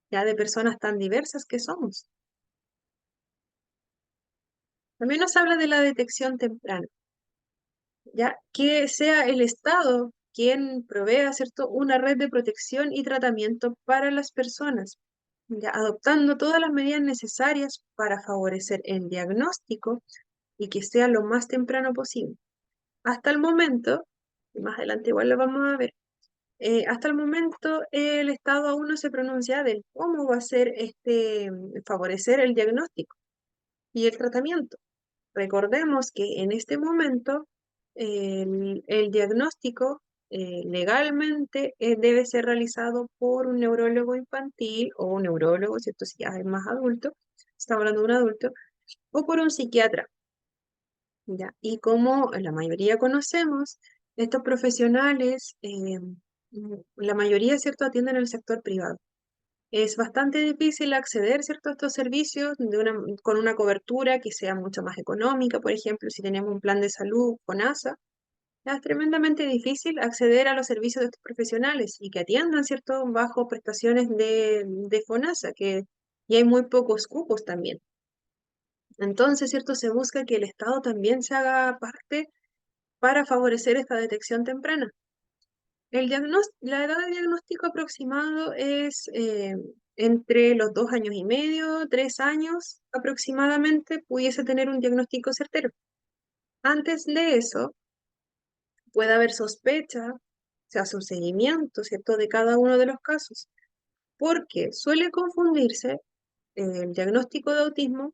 ya de personas tan diversas que somos. También nos habla de la detección temprana, ya que sea el Estado quien provea, ¿cierto?, una red de protección y tratamiento para las personas, ya, adoptando todas las medidas necesarias para favorecer el diagnóstico y que sea lo más temprano posible. Hasta el momento, y más adelante igual lo vamos a ver, hasta el momento el Estado aún no se pronuncia del cómo va a ser favorecer el diagnóstico y el tratamiento. Recordemos que en este momento el diagnóstico legalmente debe ser realizado por un neurólogo infantil o un neurólogo, ¿cierto? Si ya es más adulto, estamos hablando de un adulto, o por un psiquiatra, ¿ya? Y como la mayoría conocemos, estos profesionales, la mayoría, ¿cierto?, atienden el sector privado. Es bastante difícil acceder, ¿cierto?, a estos servicios con una cobertura que sea mucho más económica. Por ejemplo, si tenemos un plan de salud con ASA, es tremendamente difícil acceder a los servicios de estos profesionales y que atiendan, ¿cierto?, bajo prestaciones de FONASA, y hay muy pocos cupos también. Entonces, ¿cierto?, se busca que el Estado también se haga parte para favorecer esta detección temprana. La edad de diagnóstico aproximado es entre los 2 años y medio, 3 años aproximadamente, pudiese tener un diagnóstico certero. Antes de eso, puede haber sospecha, se hace un seguimiento, ¿cierto?, de cada uno de los casos, porque suele confundirse el diagnóstico de autismo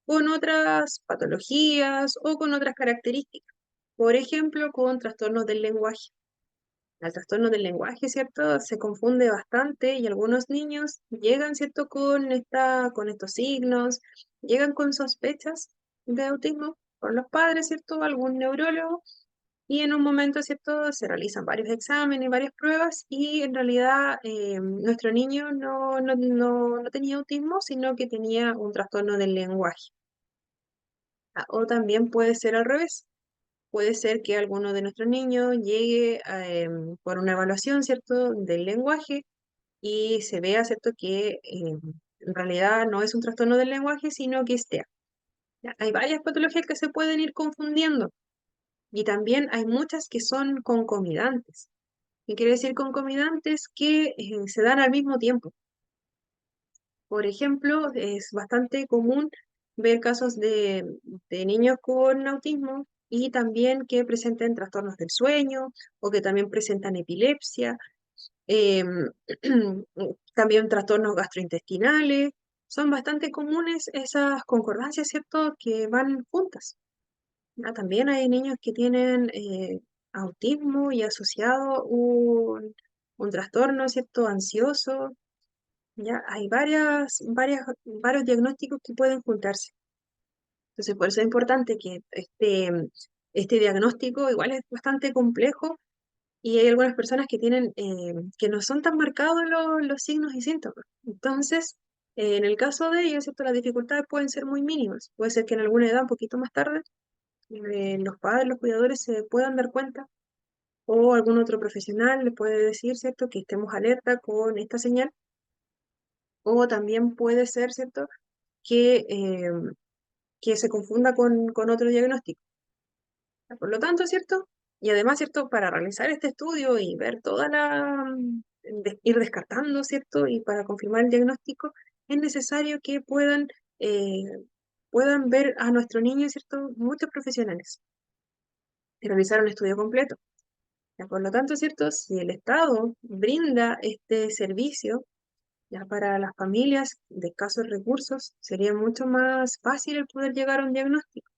con otras patologías o con otras características, por ejemplo, con trastornos del lenguaje. El trastorno del lenguaje, ¿cierto? Se confunde bastante y algunos niños llegan, ¿cierto?, con estos signos, llegan con sospechas de autismo por los padres, ¿cierto?, algún neurólogo, y en un momento, ¿cierto?, se realizan varios exámenes, varias pruebas, y en realidad nuestro niño no tenía autismo, sino que tenía un trastorno del lenguaje. O también puede ser al revés. Puede ser que alguno de nuestros niños llegue por una evaluación, ¿cierto?, del lenguaje y se vea, ¿cierto?, que en realidad no es un trastorno del lenguaje, sino que es TEA. ¿Ya? Hay varias patologías que se pueden ir confundiendo y también hay muchas que son concomitantes. ¿Qué quiere decir concomitantes? Que se dan al mismo tiempo. Por ejemplo, es bastante común ver casos de niños con autismo y también que presenten trastornos del sueño o que también presentan epilepsia, em, también trastornos gastrointestinales. Son bastante comunes esas concordancias, ¿cierto?, que van juntas. También hay niños que tienen autismo y asociado un trastorno, ¿cierto?, ansioso. Ya hay varios diagnósticos que pueden juntarse. Entonces, por eso es importante que este diagnóstico igual es bastante complejo y hay algunas personas que que no son tan marcados los signos y síntomas. Entonces, en el caso de ellos, ¿cierto?, las dificultades pueden ser muy mínimas. Puede ser que en alguna edad, un poquito más tarde, los padres, los cuidadores se puedan dar cuenta o algún otro profesional les puede decir, ¿cierto?, que estemos alerta con esta señal. O también puede ser, ¿cierto?, que se confunda con otro diagnóstico. Por lo tanto, ¿cierto? Y además, ¿cierto?, para realizar este estudio y ver ir descartando, ¿cierto? Y para confirmar el diagnóstico, es necesario que eh, puedan ver a nuestro niño, ¿cierto?, muchos profesionales y realizar un estudio completo. Ya, por lo tanto, ¿cierto?, si el Estado brinda este servicio, ya para las familias de escasos recursos sería mucho más fácil el poder llegar a un diagnóstico,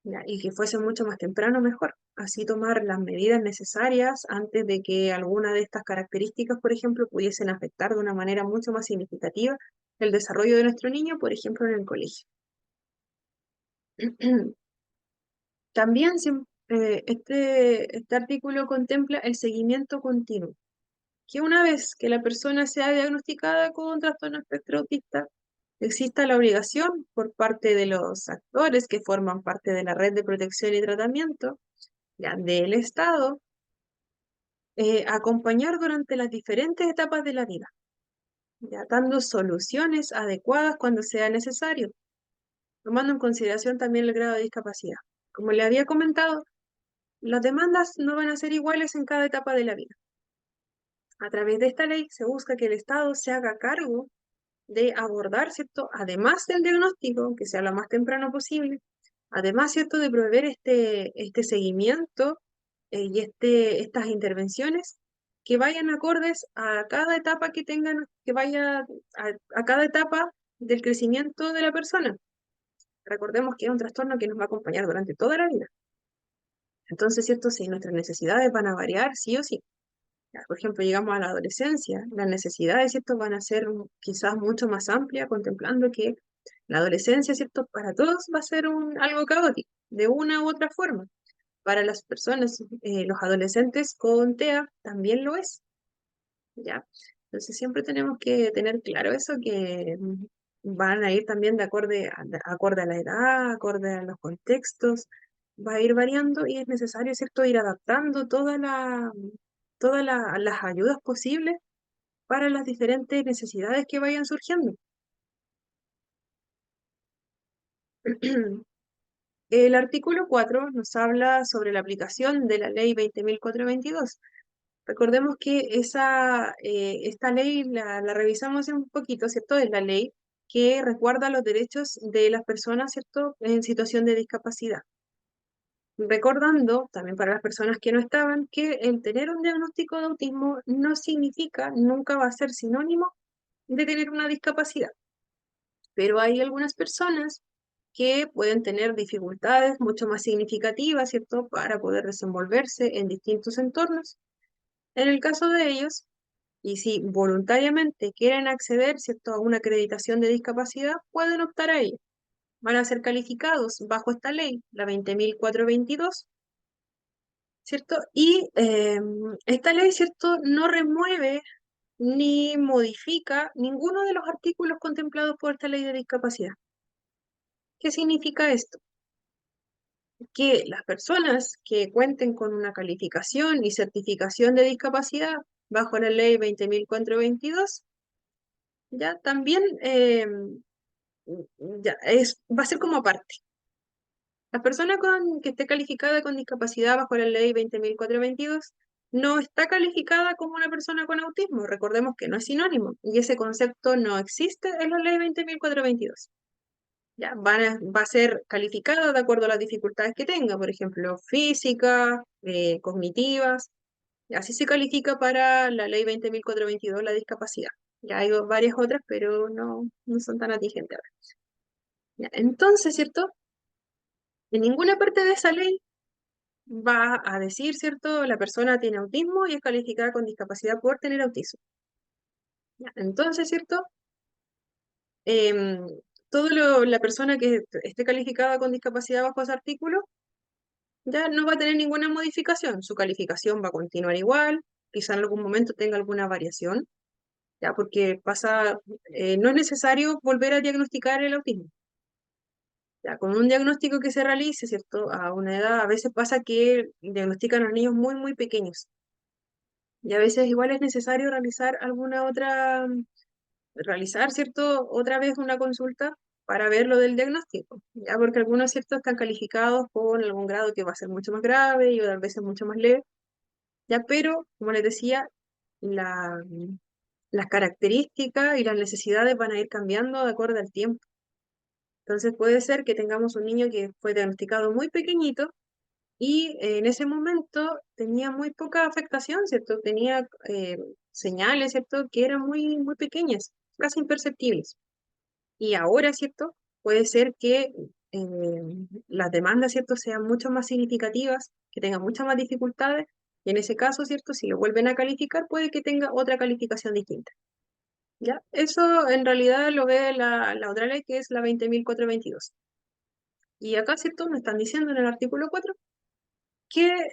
ya, y que fuese mucho más temprano mejor. Así tomar las medidas necesarias antes de que alguna de estas características, por ejemplo, pudiesen afectar de una manera mucho más significativa el desarrollo de nuestro niño, por ejemplo, en el colegio. También este artículo contempla el seguimiento continuo, que una vez que la persona sea diagnosticada con un trastorno espectro autista, exista la obligación por parte de los actores que forman parte de la red de protección y tratamiento, ya del Estado, acompañar durante las diferentes etapas de la vida, ya dando soluciones adecuadas cuando sea necesario, tomando en consideración también el grado de discapacidad. Como le había comentado, las demandas no van a ser iguales en cada etapa de la vida. A través de esta ley se busca que el Estado se haga cargo de abordar, ¿cierto? Además del diagnóstico, que sea lo más temprano posible, además, ¿cierto?, de proveer este seguimiento y estas intervenciones que vayan acordes a cada etapa que tengan, que vaya a cada etapa del crecimiento de la persona. Recordemos que es un trastorno que nos va a acompañar durante toda la vida. Entonces, ¿cierto? Si nuestras necesidades van a variar, sí o sí. Ya, por ejemplo, llegamos a la adolescencia, las necesidades, ¿cierto?, van a ser quizás mucho más amplias, contemplando que la adolescencia, ¿cierto?, para todos va a ser algo caótico, de una u otra forma. Para las personas, los adolescentes con TEA también lo es, ¿ya? Entonces siempre tenemos que tener claro eso, que van a ir también acorde a la edad, acorde a los contextos, va a ir variando y es necesario, ¿cierto?, ir adaptando las ayudas posibles para las diferentes necesidades que vayan surgiendo. El artículo 4 nos habla sobre la aplicación de la ley 20.422. Recordemos que esta ley la revisamos hace un poquito, ¿cierto? Es la ley que resguarda los derechos de las personas, ¿cierto?, en situación de discapacidad. Recordando, también para las personas que no estaban, que el tener un diagnóstico de autismo no significa, nunca va a ser sinónimo de tener una discapacidad. Pero hay algunas personas que pueden tener dificultades mucho más significativas, ¿cierto?, para poder desenvolverse en distintos entornos. En el caso de ellos, y si voluntariamente quieren acceder, ¿cierto?, a una acreditación de discapacidad, pueden optar a ello. Van a ser calificados bajo esta ley, la 20.422, ¿cierto? Y esta ley, ¿cierto?, no remueve ni modifica ninguno de los artículos contemplados por esta ley de discapacidad. ¿Qué significa esto? Que las personas que cuenten con una calificación y certificación de discapacidad bajo la ley 20.422, ya también va a ser como aparte. La persona que esté calificada con discapacidad bajo la ley 20.422 no está calificada como una persona con autismo. Recordemos que no es sinónimo y ese concepto no existe en la ley 20.422. Ya, va a ser calificada de acuerdo a las dificultades que tenga, por ejemplo, físicas, cognitivas. Y así se califica para la ley 20.422 la discapacidad. Ya hay varias otras, pero no son tan atingentes ahora. Ya, entonces, ¿cierto? En ninguna parte de esa ley va a decir, ¿cierto? La persona tiene autismo y es calificada con discapacidad por tener autismo. Ya, entonces, ¿cierto? Em, la persona que esté calificada con discapacidad bajo ese artículo ya no va a tener ninguna modificación. Su calificación va a continuar igual, quizá en algún momento tenga alguna variación, ya porque no es necesario volver a diagnosticar el autismo. Ya, con un diagnóstico que se realice, ¿cierto? A una edad, a veces pasa que diagnostican a los niños muy, muy pequeños. Y a veces igual es necesario realizar, ¿cierto?, otra vez una consulta para ver lo del diagnóstico, ya porque algunos, ¿cierto?, están calificados con algún grado que va a ser mucho más grave y otras veces mucho más leve, ya, pero, como les decía, la- las características y las necesidades van a ir cambiando de acuerdo al tiempo. Entonces puede ser que tengamos un niño que fue diagnosticado muy pequeñito y en ese momento tenía muy poca afectación, ¿cierto? Tenía señales, ¿cierto?, que eran muy, muy pequeñas, casi imperceptibles. Y ahora, ¿cierto? Puede ser que las demandas, ¿cierto?, sean mucho más significativas, que tengan muchas más dificultades, y en ese caso, ¿cierto?, si lo vuelven a calificar, puede que tenga otra calificación distinta. ¿Ya? Eso en realidad lo ve la otra ley, que es la 20.422. Y acá, ¿cierto?, nos están diciendo en el artículo 4 que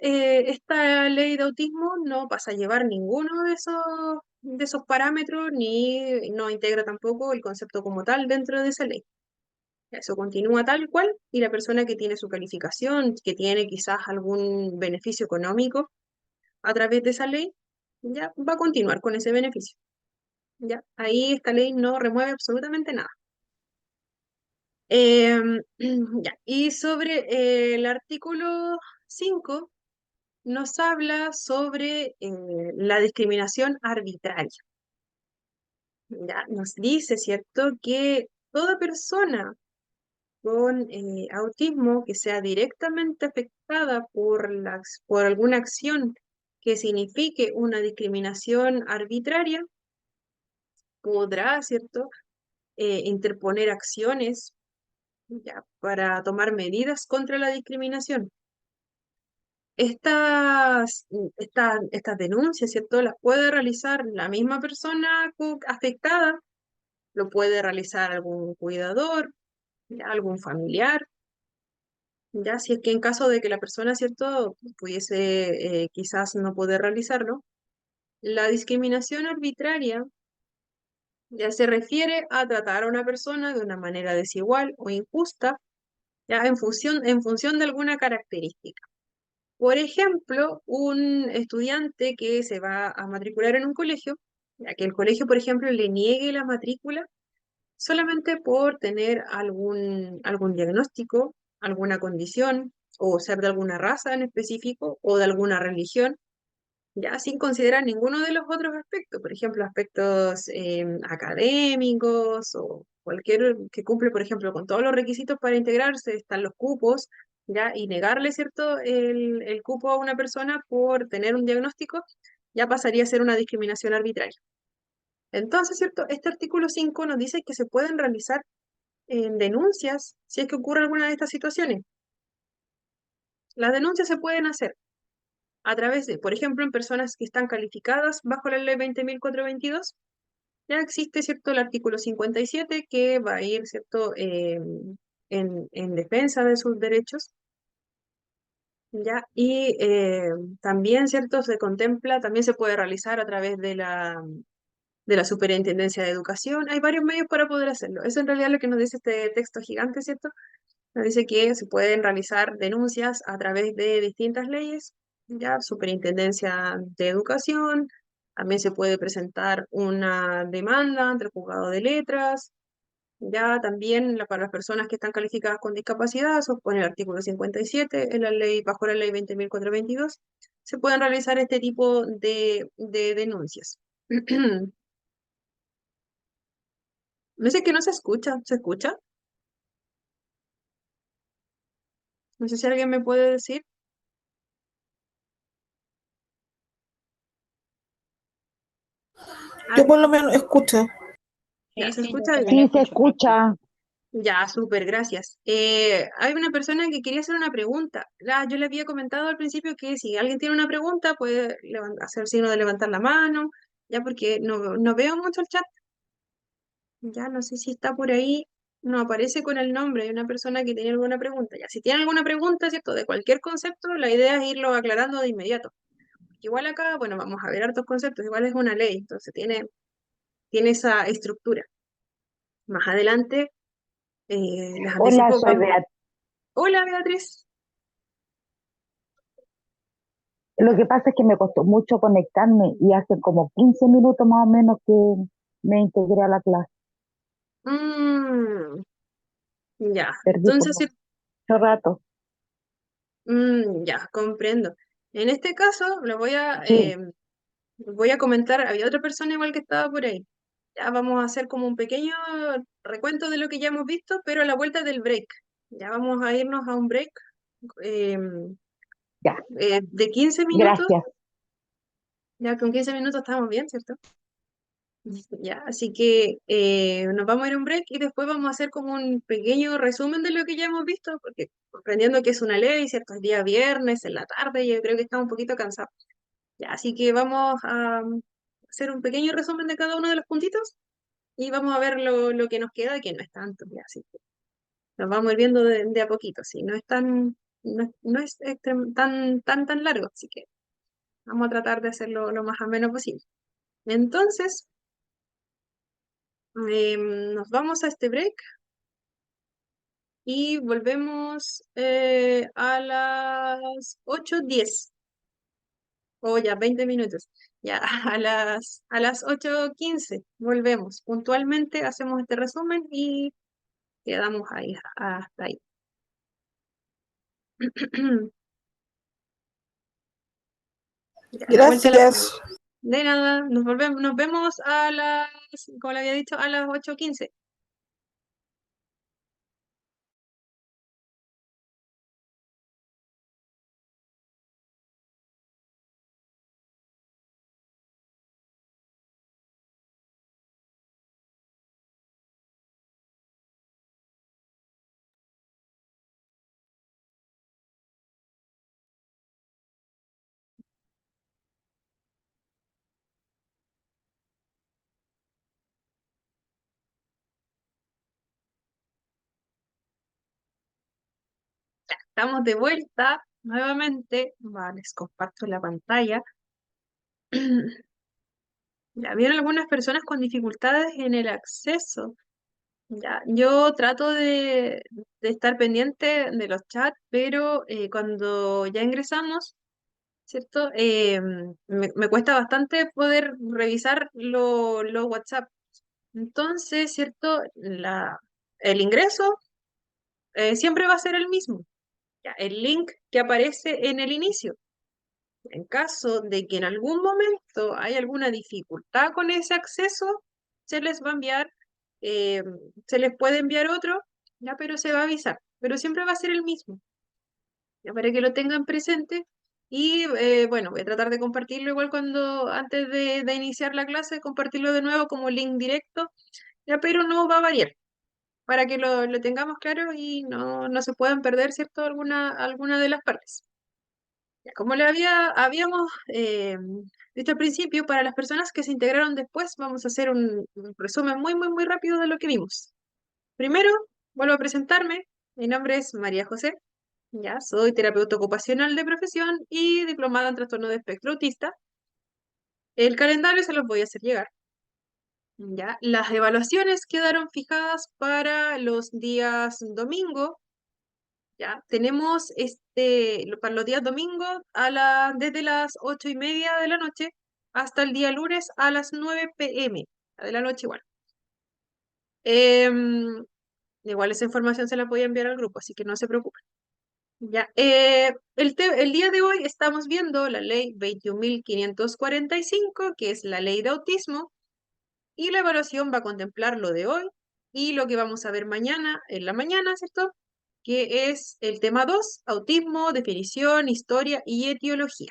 esta ley de autismo no pasa a llevar ninguno de esos parámetros, ni no integra tampoco el concepto como tal dentro de esa ley. Eso continúa tal cual, y la persona que tiene su calificación, que tiene quizás algún beneficio económico a través de esa ley, ya va a continuar con ese beneficio. ¿Ya? Ahí esta ley no remueve absolutamente nada. Ya. Y sobre el artículo 5, nos habla sobre la discriminación arbitraria. Ya, nos dice, ¿cierto?, que toda persona con autismo que sea directamente afectada por alguna acción que signifique una discriminación arbitraria, podrá, ¿cierto?, interponer acciones ya, para tomar medidas contra la discriminación. Estas denuncias, ¿cierto?, las puede realizar la misma persona afectada, lo puede realizar algún cuidador, ya, algún familiar, ya si es que en caso de que la persona, ¿cierto?, pudiese quizás no poder realizarlo. La discriminación arbitraria ya se refiere a tratar a una persona de una manera desigual o injusta, ya en función de alguna característica. Por ejemplo, un estudiante que se va a matricular en un colegio, ya que el colegio, por ejemplo, le niegue la matrícula solamente por tener algún diagnóstico, alguna condición, o ser de alguna raza en específico, o de alguna religión, ya sin considerar ninguno de los otros aspectos, por ejemplo, aspectos académicos o cualquier que cumple, por ejemplo, con todos los requisitos para integrarse, están los cupos, ya, y negarle, ¿cierto?, el cupo a una persona por tener un diagnóstico, ya pasaría a ser una discriminación arbitraria. Entonces, ¿cierto?, este artículo 5 nos dice que se pueden realizar denuncias si es que ocurre alguna de estas situaciones. Las denuncias se pueden hacer a través de, por ejemplo, en personas que están calificadas bajo la ley 20.422, ya existe, ¿cierto?, el artículo 57 que va a ir, ¿cierto?, en defensa de sus derechos, ya, y también, ¿cierto?, se contempla, también se puede realizar a través de la Superintendencia de Educación. Hay varios medios para poder hacerlo. Eso en realidad es lo que nos dice este texto gigante, ¿cierto? Nos dice que se pueden realizar denuncias a través de distintas leyes, ya, Superintendencia de Educación, también se puede presentar una demanda ante el juzgado de letras, ya también para las personas que están calificadas con discapacidad, se pone el artículo 57 en la ley, bajo la ley 20.422, se pueden realizar este tipo de denuncias. No sé que no se escucha, ¿se escucha? No sé si alguien me puede decir. Ah, Yo por lo menos escucho. ya se Sí, yo escucha también bien. Sí, se escucho. escucha. Ya, súper, gracias. Hay una persona que quería hacer una pregunta. Yo le había comentado al principio que si alguien tiene una pregunta puede hacer signo de levantar la mano, ya porque no veo mucho el chat. Ya no sé si está por ahí, no aparece con el nombre de una persona que tenía alguna pregunta. Ya, si tiene alguna pregunta, ¿cierto? De cualquier concepto, la idea es irlo aclarando de inmediato. Igual acá, bueno, vamos a ver hartos conceptos, igual es una ley, entonces tiene esa estructura. Más adelante, les Hola, anticipo, soy vamos. Beatriz. Hola, Beatriz. Lo que pasa es que me costó mucho conectarme y hace como 15 minutos más o menos que me integré a la clase. Mm, ya, Perdí entonces, como mucho rato. ya, comprendo. En este caso, Sí, voy a comentar, había otra persona igual que estaba por ahí. Ya vamos a hacer como un pequeño recuento de lo que ya hemos visto, pero a la vuelta del break. Ya vamos a irnos a un break em, ya, de 15 minutos. gracias. Ya con 15 minutos estamos bien, ¿cierto? Ya, así que nos vamos a ir a un break y después vamos a hacer como un pequeño resumen de lo que ya hemos visto, porque comprendiendo que es una ley, ¿cierto? El día viernes, en la tarde, yo creo que estamos un poquito cansados. Ya, así que vamos a hacer un pequeño resumen de cada uno de los puntitos y vamos a ver lo que nos queda, que no es tanto, ya, así que nos vamos a ir viendo de a poquito, sí, no es tan largo, así que vamos a tratar de hacerlo lo más ameno posible. Entonces, nos vamos a este break y volvemos a las 8:10 o ya 20 minutos. Ya a las 8:15 volvemos. Puntualmente hacemos este resumen y quedamos ahí hasta ahí. Ya, la vuelta a Gracias. de nada, nos vemos a las, como le había dicho, a las 8:15. Estamos de vuelta nuevamente. Les comparto la pantalla. Ya vieron algunas personas con dificultades en el acceso. Ya, yo trato de estar pendiente de los chats, pero cuando ya ingresamos, ¿cierto? Me cuesta bastante poder revisar los WhatsApp. Entonces, ¿cierto? El ingreso siempre va a ser el mismo. Ya, el link que aparece en el inicio. En caso de que en algún momento hay alguna dificultad con ese acceso, se les va a enviar, eh, se les puede enviar otro, ya, pero se va a avisar. Pero siempre va a ser el mismo, ya, para que lo tengan presente. Y bueno, voy a tratar de compartirlo igual antes de iniciar la clase, compartirlo de nuevo como link directo, ya, pero no va a variar, para que lo tengamos claro y no se puedan perder, ¿cierto? Alguna de las partes. Ya, como habíamos dicho al principio, para las personas que se integraron después, vamos a hacer un resumen muy, muy, muy rápido de lo que vimos. Primero, vuelvo a presentarme. Mi nombre es María José. Ya, soy terapeuta ocupacional de profesión y diplomada en trastorno de espectro autista. El calendario se los voy a hacer llegar. Ya, las evaluaciones quedaron fijadas para los días domingo. Ya, tenemos para los días domingos desde las 8:30 de la noche hasta el día lunes a las 9 p.m. de la noche igual. Em, Igual esa información se la voy a enviar al grupo, así que no se preocupen. Ya, el día de hoy estamos viendo la ley 21.545, que es la ley de autismo, y la evaluación va a contemplar lo de hoy y lo que vamos a ver mañana, en la mañana, ¿cierto? Que es el tema 2, autismo, definición, historia y etiología.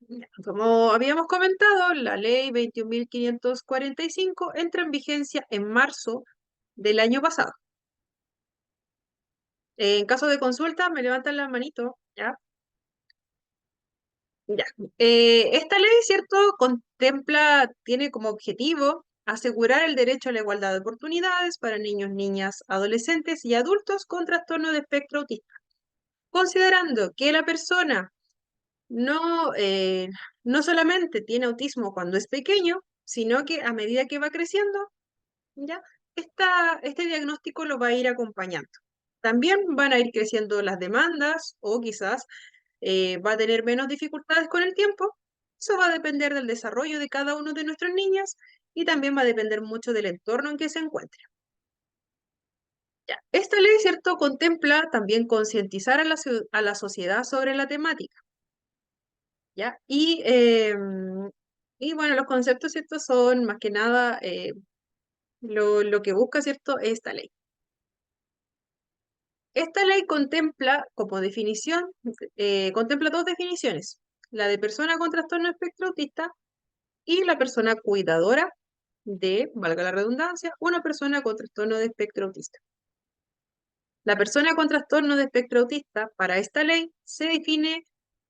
Ya, como habíamos comentado, la ley 21.545 entra en vigencia en marzo del año pasado. En caso de consulta, me levantan la manito, ¿ya? Ya. Esta ley, ¿cierto?, tiene como objetivo asegurar el derecho a la igualdad de oportunidades para niños, niñas, adolescentes y adultos con trastorno de espectro autista, considerando que la persona no solamente tiene autismo cuando es pequeño, sino que a medida que va creciendo, ¿ya? Este diagnóstico lo va a ir acompañando. También van a ir creciendo las demandas o quizás va a tener menos dificultades con el tiempo. Eso va a depender del desarrollo de cada uno de nuestros niños y también va a depender mucho del entorno en que se encuentre. Ya. Esta ley, ¿cierto?, contempla también concientizar a la sociedad sobre la temática. ¿Ya? Y bueno, los conceptos, ¿cierto?, son más que nada lo que busca, ¿cierto?, esta ley. Esta ley contempla como definición, contempla dos definiciones, la de persona con trastorno espectro autista y la persona cuidadora de, valga la redundancia, una persona con trastorno de espectro autista. La persona con trastorno de espectro autista para esta ley se define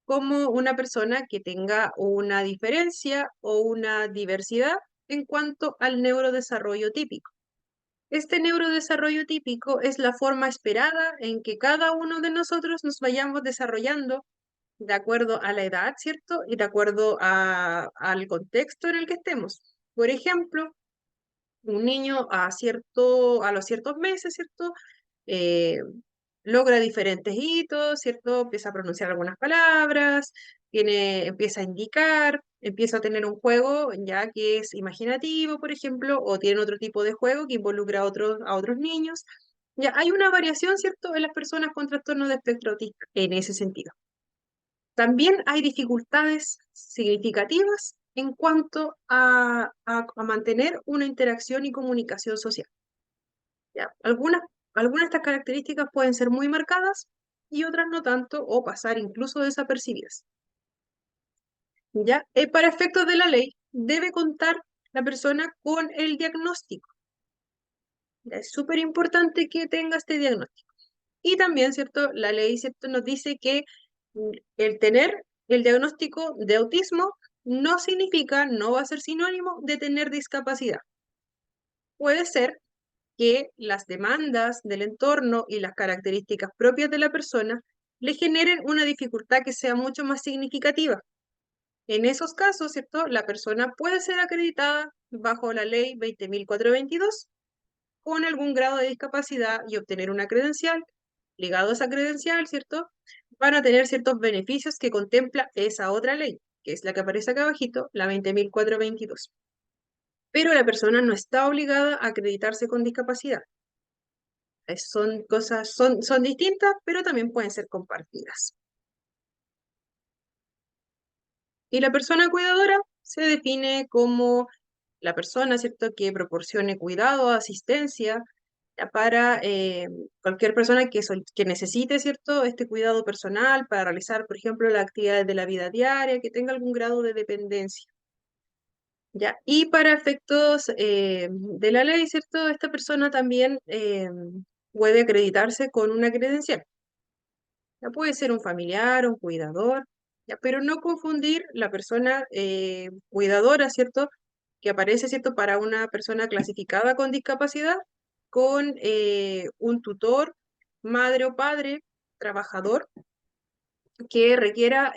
como una persona que tenga una diferencia o una diversidad en cuanto al neurodesarrollo típico. Este neurodesarrollo típico es la forma esperada en que cada uno de nosotros nos vayamos desarrollando de acuerdo a la edad, ¿cierto? Y de acuerdo al contexto en el que estemos. Por ejemplo, un niño a los ciertos meses, ¿cierto? Eh, Logra diferentes hitos, ¿cierto? Empieza a pronunciar algunas palabras, empieza a indicar, empieza a tener un juego ya que es imaginativo, por ejemplo, o tiene otro tipo de juego que involucra a otros niños. Ya hay una variación, ¿cierto?, en las personas con trastorno de espectro autista en ese sentido. También hay dificultades significativas en cuanto a mantener una interacción y comunicación social. ¿Ya? Algunas de estas características pueden ser muy marcadas y otras no tanto, o pasar incluso desapercibidas. ¿Ya? Para efectos de la ley, debe contar la persona con el diagnóstico. ¿Ya? Es súper importante que tenga este diagnóstico. Y también, ¿cierto? La ley, ¿cierto? Nos dice que el tener el diagnóstico de autismo no significa, no va a ser sinónimo de tener discapacidad. Puede ser que las demandas del entorno y las características propias de la persona le generen una dificultad que sea mucho más significativa. En esos casos, ¿cierto? La persona puede ser acreditada bajo la ley 20.422 con algún grado de discapacidad y obtener una credencial. Ligado a esa credencial, ¿cierto? Van a tener ciertos beneficios que contempla esa otra ley, que es la que aparece acá abajito, la 20.422. Pero la persona no está obligada a acreditarse con discapacidad. Son cosas, son distintas, pero también pueden ser compartidas. Y la persona cuidadora se define como la persona, ¿cierto?, que proporcione cuidado, asistencia para cualquier persona que necesite, ¿cierto?, este cuidado personal para realizar, por ejemplo, las actividades de la vida diaria, que tenga algún grado de dependencia. ¿Ya? Y para efectos de la ley, ¿cierto?, esta persona también puede acreditarse con una credencial. Ya puede ser un familiar, un cuidador, ¿ya? Pero no confundir la persona cuidadora, ¿cierto?, que aparece, ¿cierto?, para una persona clasificada con discapacidad, con un tutor, madre o padre, trabajador, que requiera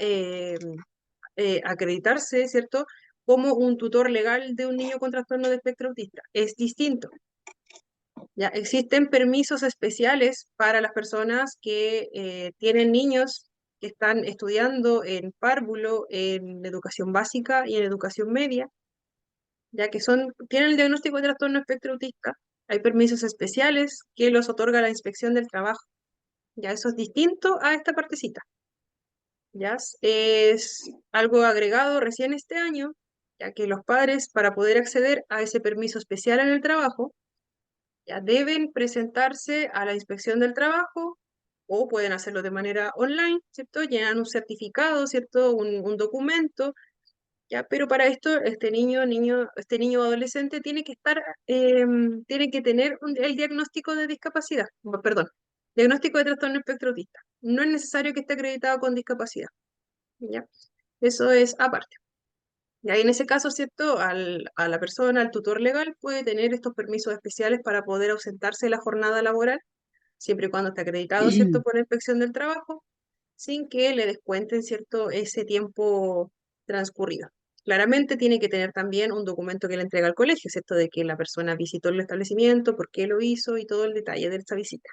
acreditarse, ¿cierto?, como un tutor legal de un niño con trastorno de espectro autista. Es distinto. Ya existen permisos especiales para las personas que tienen niños que están estudiando en párvulo, en educación básica y en educación media, ya que tienen el diagnóstico de trastorno espectro autista. Hay permisos especiales que los otorga la Inspección del Trabajo. Ya eso es distinto a esta partecita. Ya es algo agregado recién este año, ya que los padres, para poder acceder a ese permiso especial en el trabajo, ya deben presentarse a la Inspección del Trabajo o pueden hacerlo de manera online, ¿cierto? Llenan un certificado, ¿cierto? Un documento, ¿ya? Pero para esto este niño o adolescente tiene que tiene que tener el diagnóstico de discapacidad, perdón, diagnóstico de trastorno espectro autista. No es necesario que esté acreditado con discapacidad, ¿ya? Eso es aparte. Y ahí en ese caso, ¿cierto? A la persona, al tutor legal, puede tener estos permisos especiales para poder ausentarse de la jornada laboral, siempre y cuando esté acreditado, ¿cierto? Por la Inspección del Trabajo, sin que le descuenten, ¿cierto? Ese tiempo transcurrido. Claramente tiene que tener también un documento que le entrega al colegio, ¿cierto? De que la persona visitó el establecimiento, por qué lo hizo y todo el detalle de esta visita.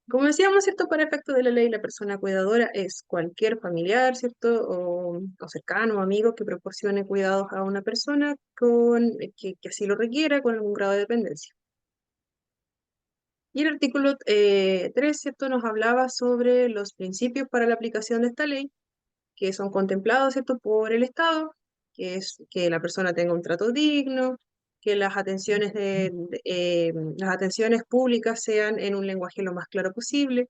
Como decíamos, ¿cierto? Para efectos de la ley, la persona cuidadora es cualquier familiar, ¿cierto? O cercano, o amigo que proporcione cuidados a una persona que así lo requiera, con algún grado de dependencia. Y el artículo 3, ¿cierto? Nos hablaba sobre los principios para la aplicación de esta ley, que son contemplados, ¿cierto?, por el Estado, que es que la persona tenga un trato digno, que las atenciones públicas sean en un lenguaje lo más claro posible,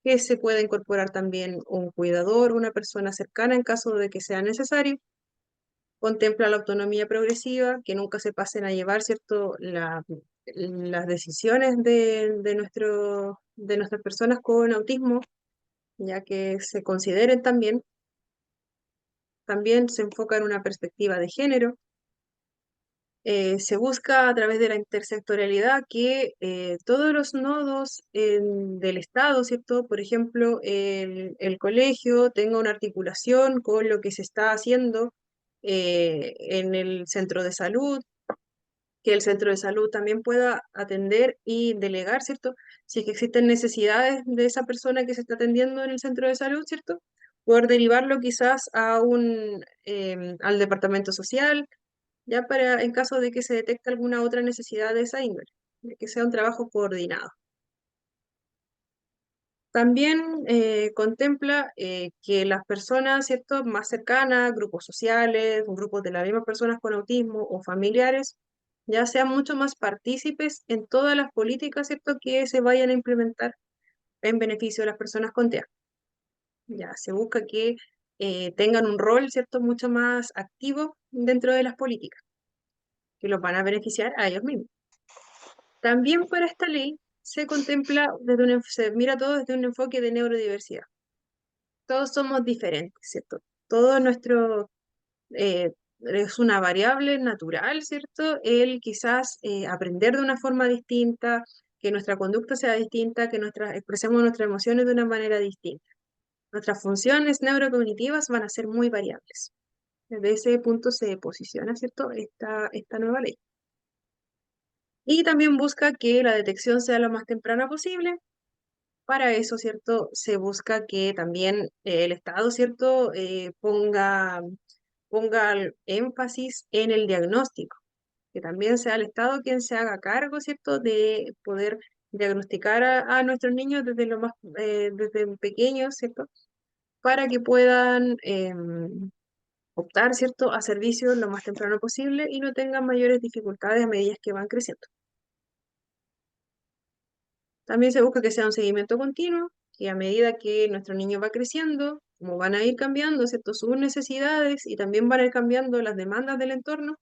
que se pueda incorporar también un cuidador, una persona cercana en caso de que sea necesario. Contempla la autonomía progresiva, que nunca se pasen a llevar, ¿cierto?, las decisiones de nuestras personas con autismo, ya que se consideren también. También se enfoca en una perspectiva de género. Se busca a través de la intersectorialidad que todos los nodos del Estado, ¿cierto? Por ejemplo, el colegio tenga una articulación con lo que se está haciendo en el centro de salud, que el centro de salud también pueda atender y delegar, ¿cierto? Si es que existen necesidades de esa persona que se está atendiendo en el centro de salud, ¿cierto? Poder derivarlo quizás al departamento social, ya para en caso de que se detecte alguna otra necesidad de esa índole, de que sea un trabajo coordinado. También contempla que las personas, ¿cierto?, más cercanas, grupos sociales, grupos de las mismas personas con autismo o familiares, ya sean mucho más partícipes en todas las políticas, ¿cierto?, que se vayan a implementar en beneficio de las personas con TEA. Ya se busca que tengan un rol, ¿cierto?, mucho más activo dentro de las políticas, que los van a beneficiar a ellos mismos. También para esta ley se contempla, se mira todo desde un enfoque de neurodiversidad. Todos somos diferentes, ¿cierto? Todo nuestro, es una variable natural, ¿cierto? El quizás aprender de una forma distinta, que nuestra conducta sea distinta, que expresemos nuestras emociones de una manera distinta. Nuestras funciones neurocognitivas van a ser muy variables. Desde ese punto se posiciona, ¿cierto?, esta nueva ley. Y también busca que la detección sea lo más temprana posible. Para eso, ¿cierto?, se busca que también el Estado, ¿cierto?, ponga el énfasis en el diagnóstico, que también sea el Estado quien se haga cargo, ¿cierto?, de poder diagnosticar a nuestros niños desde pequeños, ¿cierto?, para que puedan optar, ¿cierto?, a servicios lo más temprano posible y no tengan mayores dificultades a medida que van creciendo. También se busca que sea un seguimiento continuo, que a medida que nuestro niño va creciendo, como van a ir cambiando, ¿cierto?, sus necesidades y también van a ir cambiando las demandas del entorno,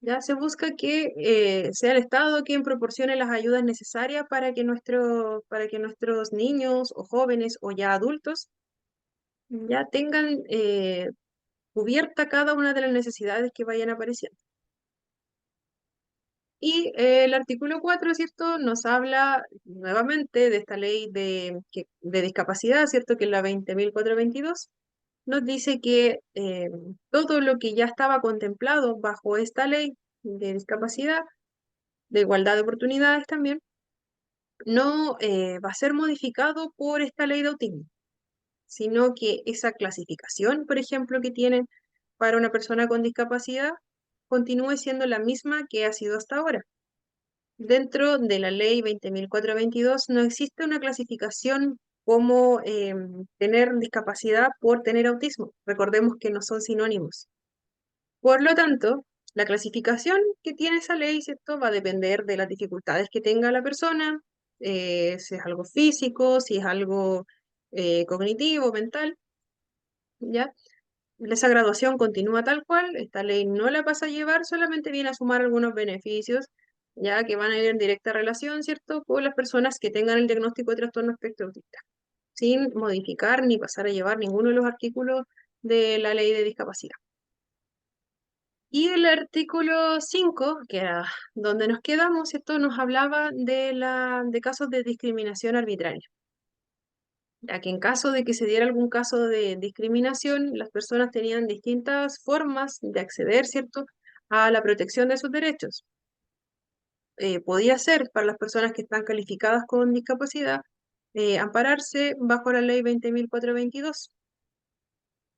ya se busca que sea el Estado quien proporcione las ayudas necesarias para que nuestros niños o jóvenes o ya adultos ya tengan cubierta cada una de las necesidades que vayan apareciendo. Y el artículo 4, ¿cierto?, nos habla nuevamente de esta ley de discapacidad, ¿cierto?, que es la 20.422, nos dice que todo lo que ya estaba contemplado bajo esta ley de discapacidad, de igualdad de oportunidades también, no va a ser modificado por esta ley de autismo, sino que esa clasificación, por ejemplo, que tienen para una persona con discapacidad, continúe siendo la misma que ha sido hasta ahora. Dentro de la ley 20.422 no existe una clasificación como tener discapacidad por tener autismo. Recordemos que no son sinónimos. Por lo tanto, la clasificación que tiene esa ley, ¿cierto?, va a depender de las dificultades que tenga la persona, si es algo físico, si es algo cognitivo, mental, ¿ya? Esa graduación continúa tal cual, esta ley no la pasa a llevar, solamente viene a sumar algunos beneficios, ya que van a ir en directa relación, ¿cierto?, con las personas que tengan el diagnóstico de trastorno espectro autista, sin modificar ni pasar a llevar ninguno de los artículos de la ley de discapacidad. Y el artículo 5, que era donde nos quedamos, ¿cierto?, nos hablaba de casos de discriminación arbitraria, ya que en caso de que se diera algún caso de discriminación, las personas tenían distintas formas de acceder, ¿cierto?, a la protección de sus derechos. Podía ser para las personas que están calificadas con discapacidad, ampararse bajo la ley 20.422,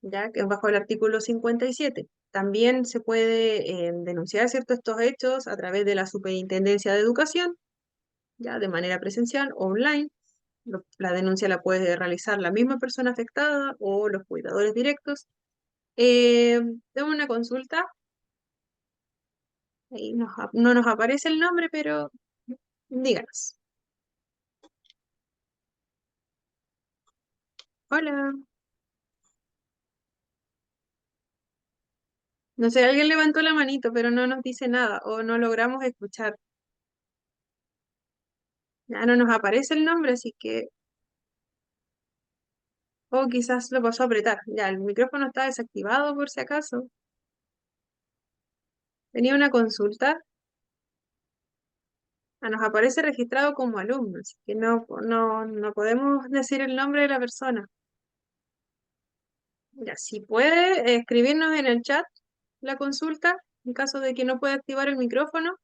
ya que es bajo el artículo 57. También se puede denunciar, ¿cierto?, estos hechos a través de la Superintendencia de Educación, ya de manera presencial o online. La denuncia la puede realizar la misma persona afectada o los cuidadores directos. Tengo una consulta. Ahí no nos aparece el nombre, pero díganos. Hola. No sé, alguien levantó la manito, pero no nos dice nada o no logramos escuchar. Ya no nos aparece el nombre, así que... O quizás lo pasó a apretar. Ya, el micrófono está desactivado por si acaso. Tenía una consulta. Nos aparece registrado como alumno, así que no podemos decir el nombre de la persona. Ya, si puede escribirnos en el chat la consulta, en caso de que no pueda activar el micrófono,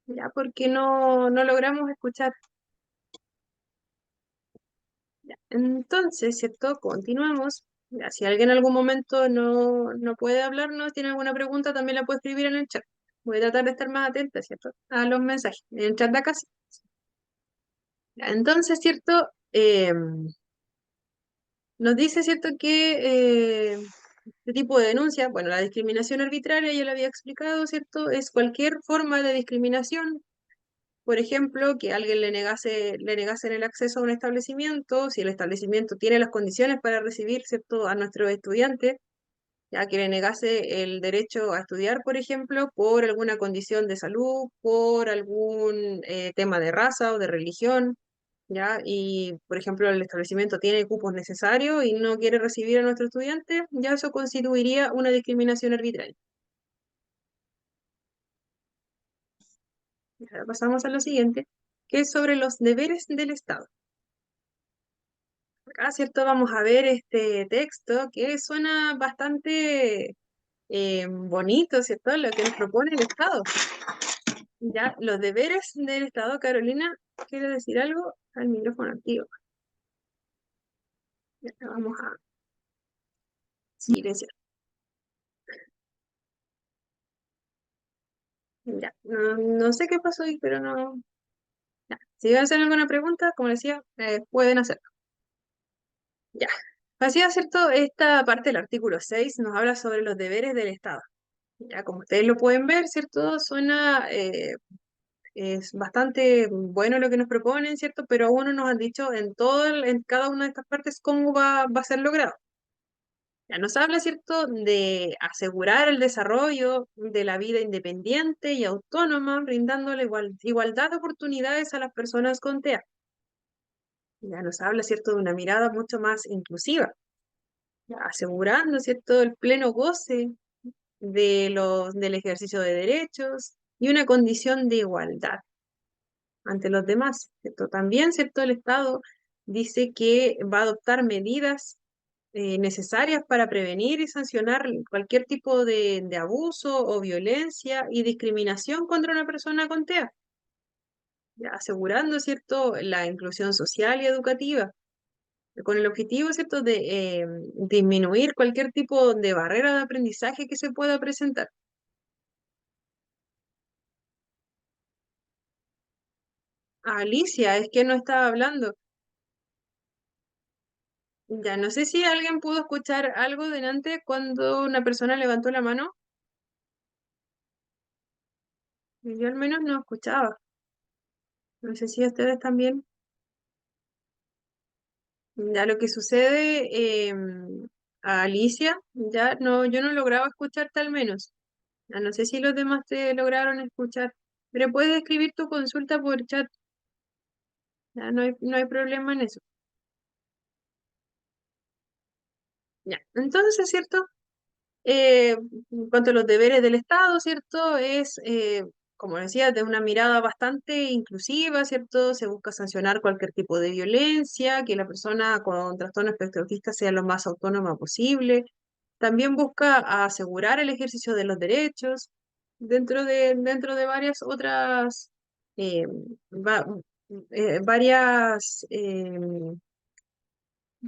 ya porque no logramos escuchar. Ya, entonces, ¿cierto? Continuamos. Ya, si alguien en algún momento no puede hablarnos, tiene alguna pregunta, también la puede escribir en el chat. Voy a tratar de estar más atenta, ¿cierto?, a los mensajes. En el chat de acá sí. Ya, entonces, ¿cierto? nos dice, ¿cierto?, que este tipo de denuncia, bueno, la discriminación arbitraria, ya lo había explicado, ¿cierto?, es cualquier forma de discriminación. Por ejemplo, que alguien le negasen el acceso a un establecimiento, si el establecimiento tiene las condiciones para recibir, ¿cierto?, a nuestros estudiantes, ya que le negase el derecho a estudiar, por ejemplo, por alguna condición de salud, por algún tema de raza o de religión, ¿ya? Y, por ejemplo, el establecimiento tiene cupos necesarios y no quiere recibir a nuestros estudiantes, ya eso constituiría una discriminación arbitraria. Ahora pasamos a lo siguiente, que es sobre los deberes del Estado. Acá, ¿cierto? Vamos a ver este texto que suena bastante bonito, ¿cierto? Lo que nos propone el Estado. Ya, los deberes del Estado, Carolina, ¿quiere decir algo? Al micrófono activo. Ya, vamos a silenciar. Ya, no sé qué pasó ahí, pero no. Ya. Si van a hacer alguna pregunta, como decía, pueden hacerlo. Ya. Así es cierto, esta parte del artículo 6 nos habla sobre los deberes del Estado. Ya, como ustedes lo pueden ver, ¿cierto? Suena, es bastante bueno lo que nos proponen, ¿cierto? Pero aún no nos han dicho en cada una de estas partes cómo va a ser logrado. Ya nos habla, ¿cierto?, de asegurar el desarrollo de la vida independiente y autónoma, brindando la igualdad de oportunidades a las personas con TEA. Ya nos habla, ¿cierto?, de una mirada mucho más inclusiva, ya asegurando, ¿cierto?, el pleno goce del ejercicio de derechos y una condición de igualdad ante los demás, ¿cierto? También, ¿cierto?, el Estado dice que va a adoptar medidas necesarias para prevenir y sancionar cualquier tipo de abuso o violencia y discriminación contra una persona con TEA, ya asegurando, ¿cierto?, la inclusión social y educativa, con el objetivo, ¿cierto?, de disminuir cualquier tipo de barrera de aprendizaje que se pueda presentar. Alicia, es que no estaba hablando. Ya no sé si alguien pudo escuchar algo delante cuando una persona levantó la mano. Yo al menos no escuchaba. No sé si ustedes también. Ya lo que sucede a Alicia, ya no, yo no lograba escucharte al menos. Ya no sé si los demás te lograron escuchar, pero puedes escribir tu consulta por chat. Ya no hay problema en eso. Ya, entonces, ¿cierto? En cuanto a los deberes del Estado, ¿cierto? Es, como decía, de una mirada bastante inclusiva, ¿cierto? Se busca sancionar cualquier tipo de violencia, que la persona con trastorno espectro autista sea lo más autónoma posible. También busca asegurar el ejercicio de los derechos dentro de varias otras, eh, va- varias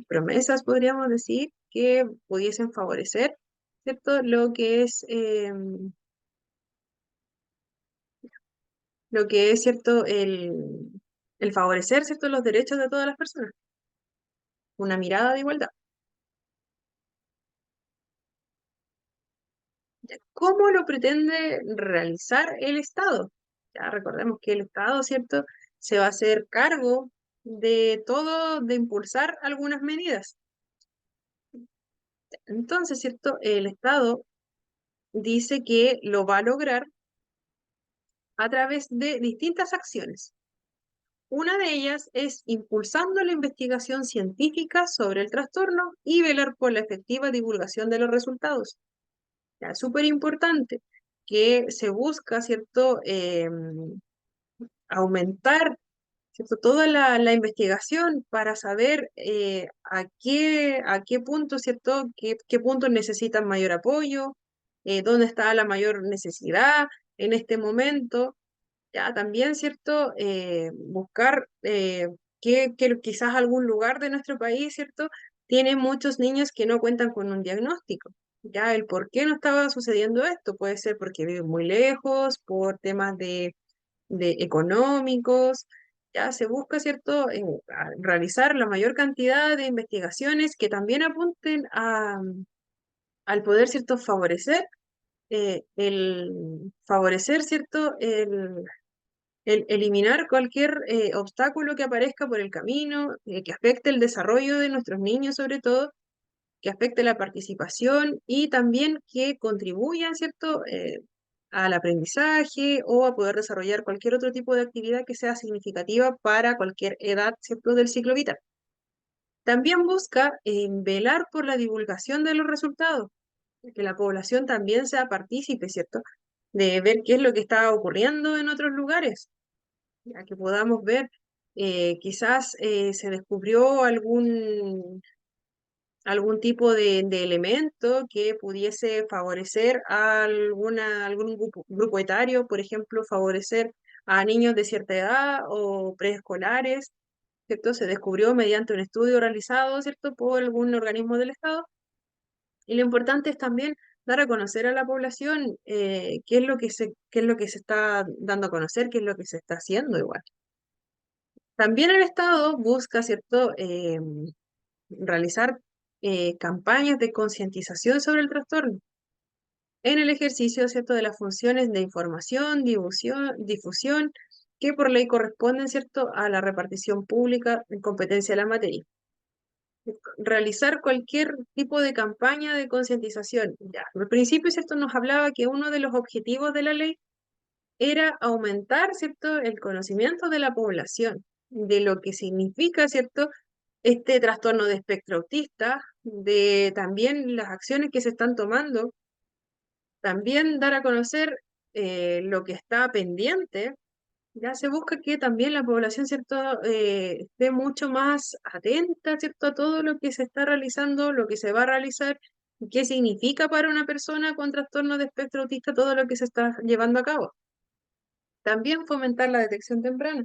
promesas, podríamos decir, que pudiesen favorecer, ¿cierto? Lo que es, ¿cierto? El favorecer, ¿cierto? Los derechos de todas las personas. Una mirada de igualdad. Ya, ¿cómo lo pretende realizar el Estado? Ya recordemos que el Estado, ¿cierto? Se va a hacer cargo de todo, de impulsar algunas medidas. Entonces, ¿cierto? El Estado dice que lo va a lograr a través de distintas acciones. Una de ellas es impulsando la investigación científica sobre el trastorno y velar por la efectiva divulgación de los resultados. Ya, es súper importante que se busca, ¿cierto?, aumentar, ¿cierto?, toda la investigación para saber a qué punto, ¿cierto?, qué puntos necesitan mayor apoyo, dónde está la mayor necesidad en este momento. Ya también, ¿cierto? Buscar que quizás algún lugar de nuestro país, ¿cierto? Tiene muchos niños que no cuentan con un diagnóstico. Ya el por qué no estaba sucediendo esto puede ser porque viven muy lejos, por temas de económicos, ya se busca, ¿cierto?, realizar la mayor cantidad de investigaciones que también apunten al poder, ¿cierto?, favorecer, ¿cierto?, el eliminar cualquier obstáculo que aparezca por el camino, que afecte el desarrollo de nuestros niños sobre todo, que afecte la participación y también que contribuyan, ¿cierto?, al aprendizaje o a poder desarrollar cualquier otro tipo de actividad que sea significativa para cualquier edad, ¿cierto?, del ciclo vital. También busca velar por la divulgación de los resultados, que la población también sea partícipe, ¿cierto?, de ver qué es lo que está ocurriendo en otros lugares, ya que podamos ver, quizás se descubrió algún tipo de elemento que pudiese favorecer a algún grupo etario, por ejemplo, favorecer a niños de cierta edad o preescolares, ¿cierto? Se descubrió mediante un estudio realizado, ¿cierto?, por algún organismo del Estado. Y lo importante es también dar a conocer a la población qué es lo que se está dando a conocer, qué es lo que se está haciendo igual. También el Estado busca, ¿cierto?, realizar campañas de concientización sobre el trastorno en el ejercicio, ¿cierto?, de las funciones de información, difusión, que por ley corresponden, ¿cierto?, a la repartición pública en competencia de la materia. Realizar cualquier tipo de campaña de concientización. Ya, al principio, ¿cierto?, nos hablaba que uno de los objetivos de la ley era aumentar, ¿cierto?, el conocimiento de la población, de lo que significa, ¿cierto?, este trastorno de espectro autista, de también las acciones que se están tomando, también dar a conocer lo que está pendiente. Ya se busca que también la población, ¿cierto?, esté mucho más atenta, ¿cierto?, a todo lo que se está realizando, lo que se va a realizar, y qué significa para una persona con trastorno de espectro autista todo lo que se está llevando a cabo. También fomentar la detección temprana.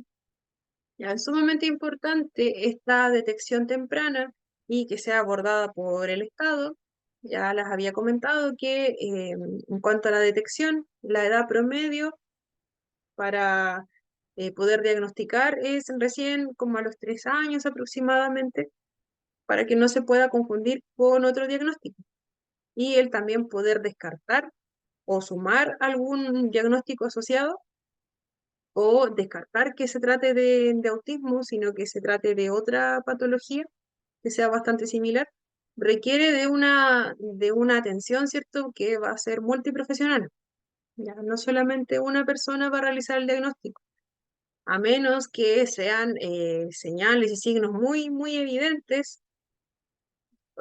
Ya, es sumamente importante esta detección temprana y que sea abordada por el Estado. Ya las había comentado que en cuanto a la detección, la edad promedio para poder diagnosticar es recién como a los 3 años aproximadamente, para que no se pueda confundir con otro diagnóstico. Y el también poder descartar o sumar algún diagnóstico asociado o descartar que se trate de autismo, sino que se trate de otra patología que sea bastante similar, requiere de una atención, ¿cierto?, que va a ser multiprofesional. Ya, no solamente una persona va a realizar el diagnóstico, a menos que sean señales y signos muy, muy evidentes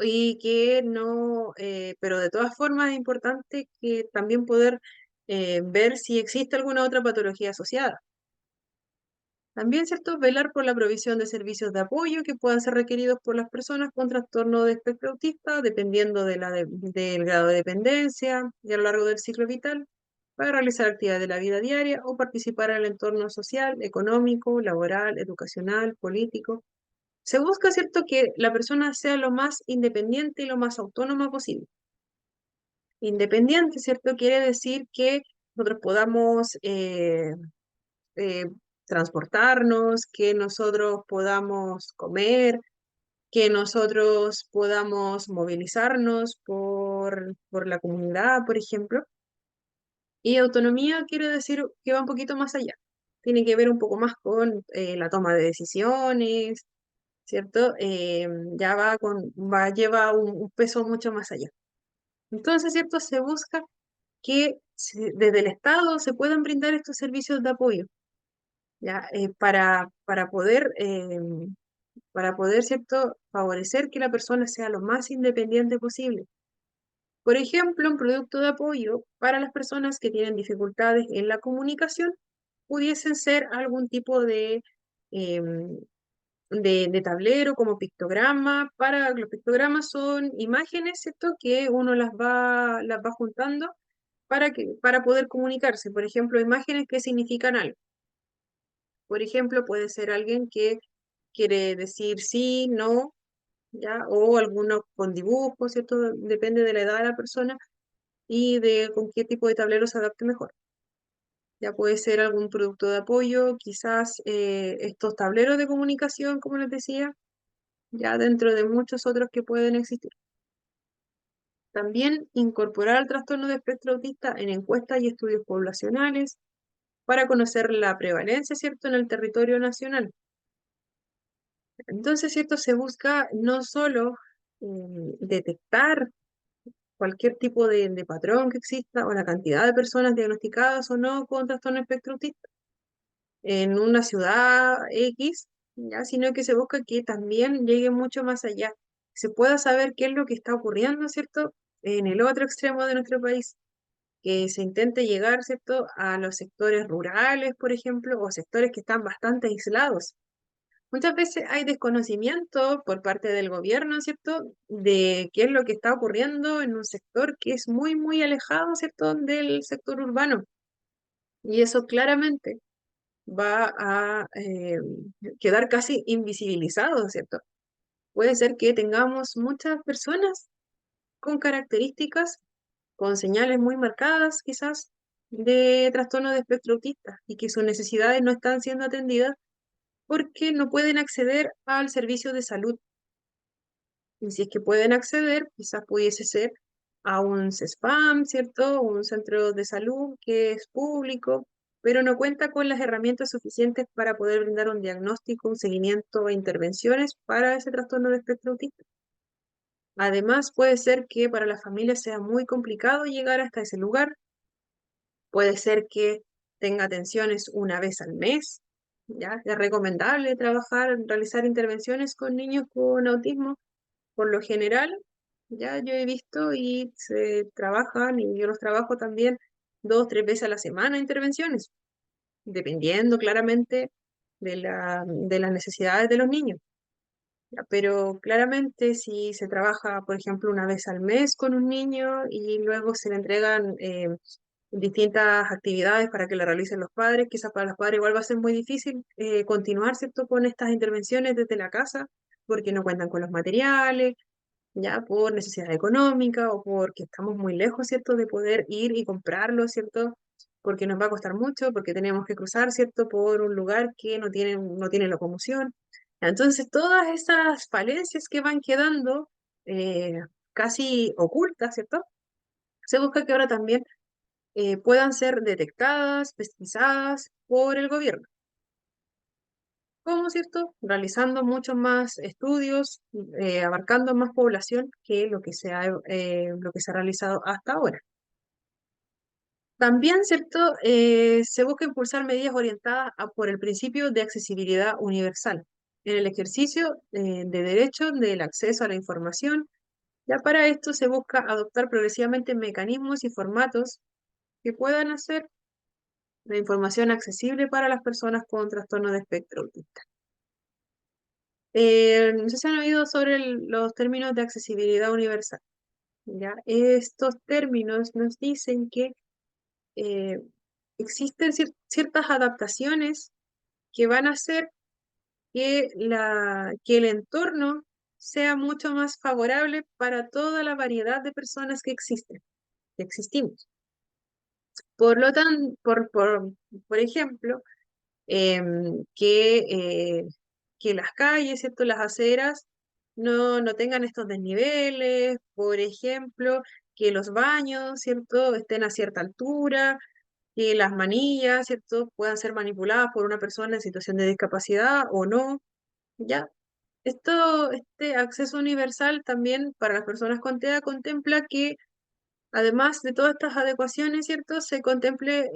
y que no, pero de todas formas es importante que también poder ver si existe alguna otra patología asociada. También, ¿cierto?, velar por la provisión de servicios de apoyo que puedan ser requeridos por las personas con trastorno de espectro autista, dependiendo del grado de dependencia y a lo largo del ciclo vital, para realizar actividades de la vida diaria o participar en el entorno social, económico, laboral, educacional, político. Se busca, ¿cierto?, que la persona sea lo más independiente y lo más autónoma posible. Independiente, ¿cierto?, quiere decir que nosotros podamos eh, transportarnos, que nosotros podamos comer, que nosotros podamos movilizarnos por la comunidad, por ejemplo. Y autonomía quiere decir que va un poquito más allá. Tiene que ver un poco más con la toma de decisiones, ¿cierto? Ya lleva un peso mucho más allá. Entonces, ¿cierto? Se busca que desde el Estado se puedan brindar estos servicios de apoyo. ¿Ya? Para poder, ¿cierto?, favorecer que la persona sea lo más independiente posible. Por ejemplo, un producto de apoyo para las personas que tienen dificultades en la comunicación pudiesen ser algún tipo em, de tablero como pictograma. Los pictogramas son imágenes, ¿cierto?, que uno las va juntando para poder comunicarse. Por ejemplo, imágenes que significan algo. Por ejemplo, puede ser alguien que quiere decir sí, no, ¿ya? O alguno con dibujos, ¿cierto? Depende de la edad de la persona y de con qué tipo de tablero se adapte mejor. ya puede ser algún producto de apoyo, quizás estos tableros de comunicación, como les decía, ya dentro de muchos otros que pueden existir. También incorporar el trastorno de espectro autista en encuestas y estudios poblacionales para conocer la prevalencia, ¿cierto?, en el territorio nacional. Entonces, ¿cierto?, se busca no solo detectar cualquier tipo de patrón que exista o la cantidad de personas diagnosticadas o no con trastorno espectro autista en una ciudad X, ¿ya? Sino que se busca que también llegue mucho más allá, se pueda saber qué es lo que está ocurriendo, ¿cierto?, en el otro extremo de nuestro país, que se intente llegar, ¿cierto?, a los sectores rurales, por ejemplo, o sectores que están bastante aislados. Muchas veces hay desconocimiento por parte del gobierno, ¿cierto?, de qué es lo que está ocurriendo en un sector que es muy, muy alejado, ¿cierto?, del sector urbano. Y eso claramente va a quedar casi invisibilizado, ¿cierto? Puede ser que tengamos muchas personas con características, con señales muy marcadas, quizás, de trastorno de espectro autista y que sus necesidades no están siendo atendidas porque no pueden acceder al servicio de salud. Y si es que pueden acceder, quizás pudiese ser a un CESPAM, ¿cierto? Un centro de salud que es público, pero no cuenta con las herramientas suficientes para poder brindar un diagnóstico, un seguimiento e intervenciones para ese trastorno de espectro autista. Además, puede ser que para la familia sea muy complicado llegar hasta ese lugar. Puede ser que tenga atenciones una vez al mes, ¿ya? Es recomendable realizar intervenciones con niños con autismo. Por lo general, ya yo he visto y se trabajan, y yo los trabajo también 2, 3 veces a la semana intervenciones, dependiendo claramente de las necesidades de los niños. Ya, pero claramente si se trabaja, por ejemplo, una vez al mes con un niño y luego se le entregan distintas actividades para que la realicen los padres, quizás para los padres igual va a ser muy difícil continuar, ¿cierto?, con estas intervenciones desde la casa, porque no cuentan con los materiales, ya por necesidad económica o porque estamos muy lejos, ¿cierto?, de poder ir y comprarlo, ¿cierto?, porque nos va a costar mucho, porque tenemos que cruzar, ¿cierto?, por un lugar que no tiene locomoción. Entonces, todas esas falencias que van quedando eh, casi ocultas, ¿cierto?, se busca que ahora también puedan ser detectadas, pesquisadas por el gobierno. ¿Cómo, cierto? Realizando muchos más estudios, abarcando más población que lo que se ha realizado hasta ahora. También, ¿cierto? Se busca impulsar medidas orientadas por el principio de accesibilidad universal en el ejercicio de derecho del acceso a la información. Ya para esto se busca adoptar progresivamente mecanismos y formatos que puedan hacer la información accesible para las personas con trastorno de espectro autista. No sé si han oído sobre los términos de accesibilidad universal. ¿Ya? Estos términos nos dicen que eh, existen ciertas adaptaciones que van a hacer que el entorno sea mucho más favorable para toda la variedad de personas que existimos. Por lo tanto, por ejemplo, que las calles, ¿cierto? Las aceras no tengan estos desniveles, por ejemplo, que los baños, ¿cierto? Estén a cierta altura, que las manillas, ¿cierto? Puedan ser manipuladas por una persona en situación de discapacidad o no, ¿ya? Este acceso universal también para las personas con TEA contempla que además de todas estas adecuaciones, ¿cierto? Se contemple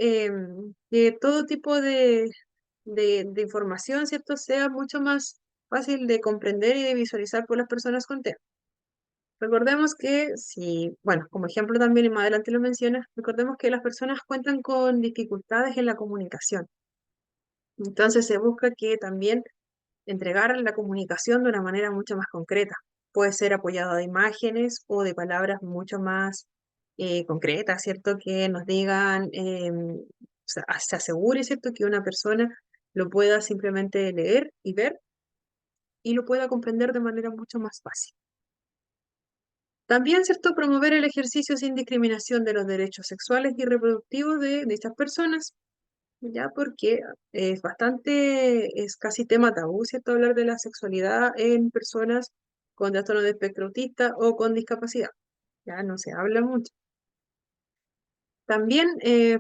que todo tipo de información, ¿cierto? Sea mucho más fácil de comprender y de visualizar por las personas con TEA. Recordemos que bueno, como ejemplo también, y más adelante lo menciona, recordemos que las personas cuentan con dificultades en la comunicación. Entonces se busca que también entregar la comunicación de una manera mucho más concreta. Puede ser apoyado de imágenes o de palabras mucho más concretas, ¿cierto? Que nos digan, se asegure, ¿cierto? Que una persona lo pueda simplemente leer y ver y lo pueda comprender de manera mucho más fácil. También, ¿cierto? Promover el ejercicio sin discriminación de los derechos sexuales y reproductivos de estas personas, ya porque es casi tema tabú, ¿cierto? Hablar de la sexualidad en personas con trastorno de espectro autista o con discapacidad. Ya no se habla mucho. También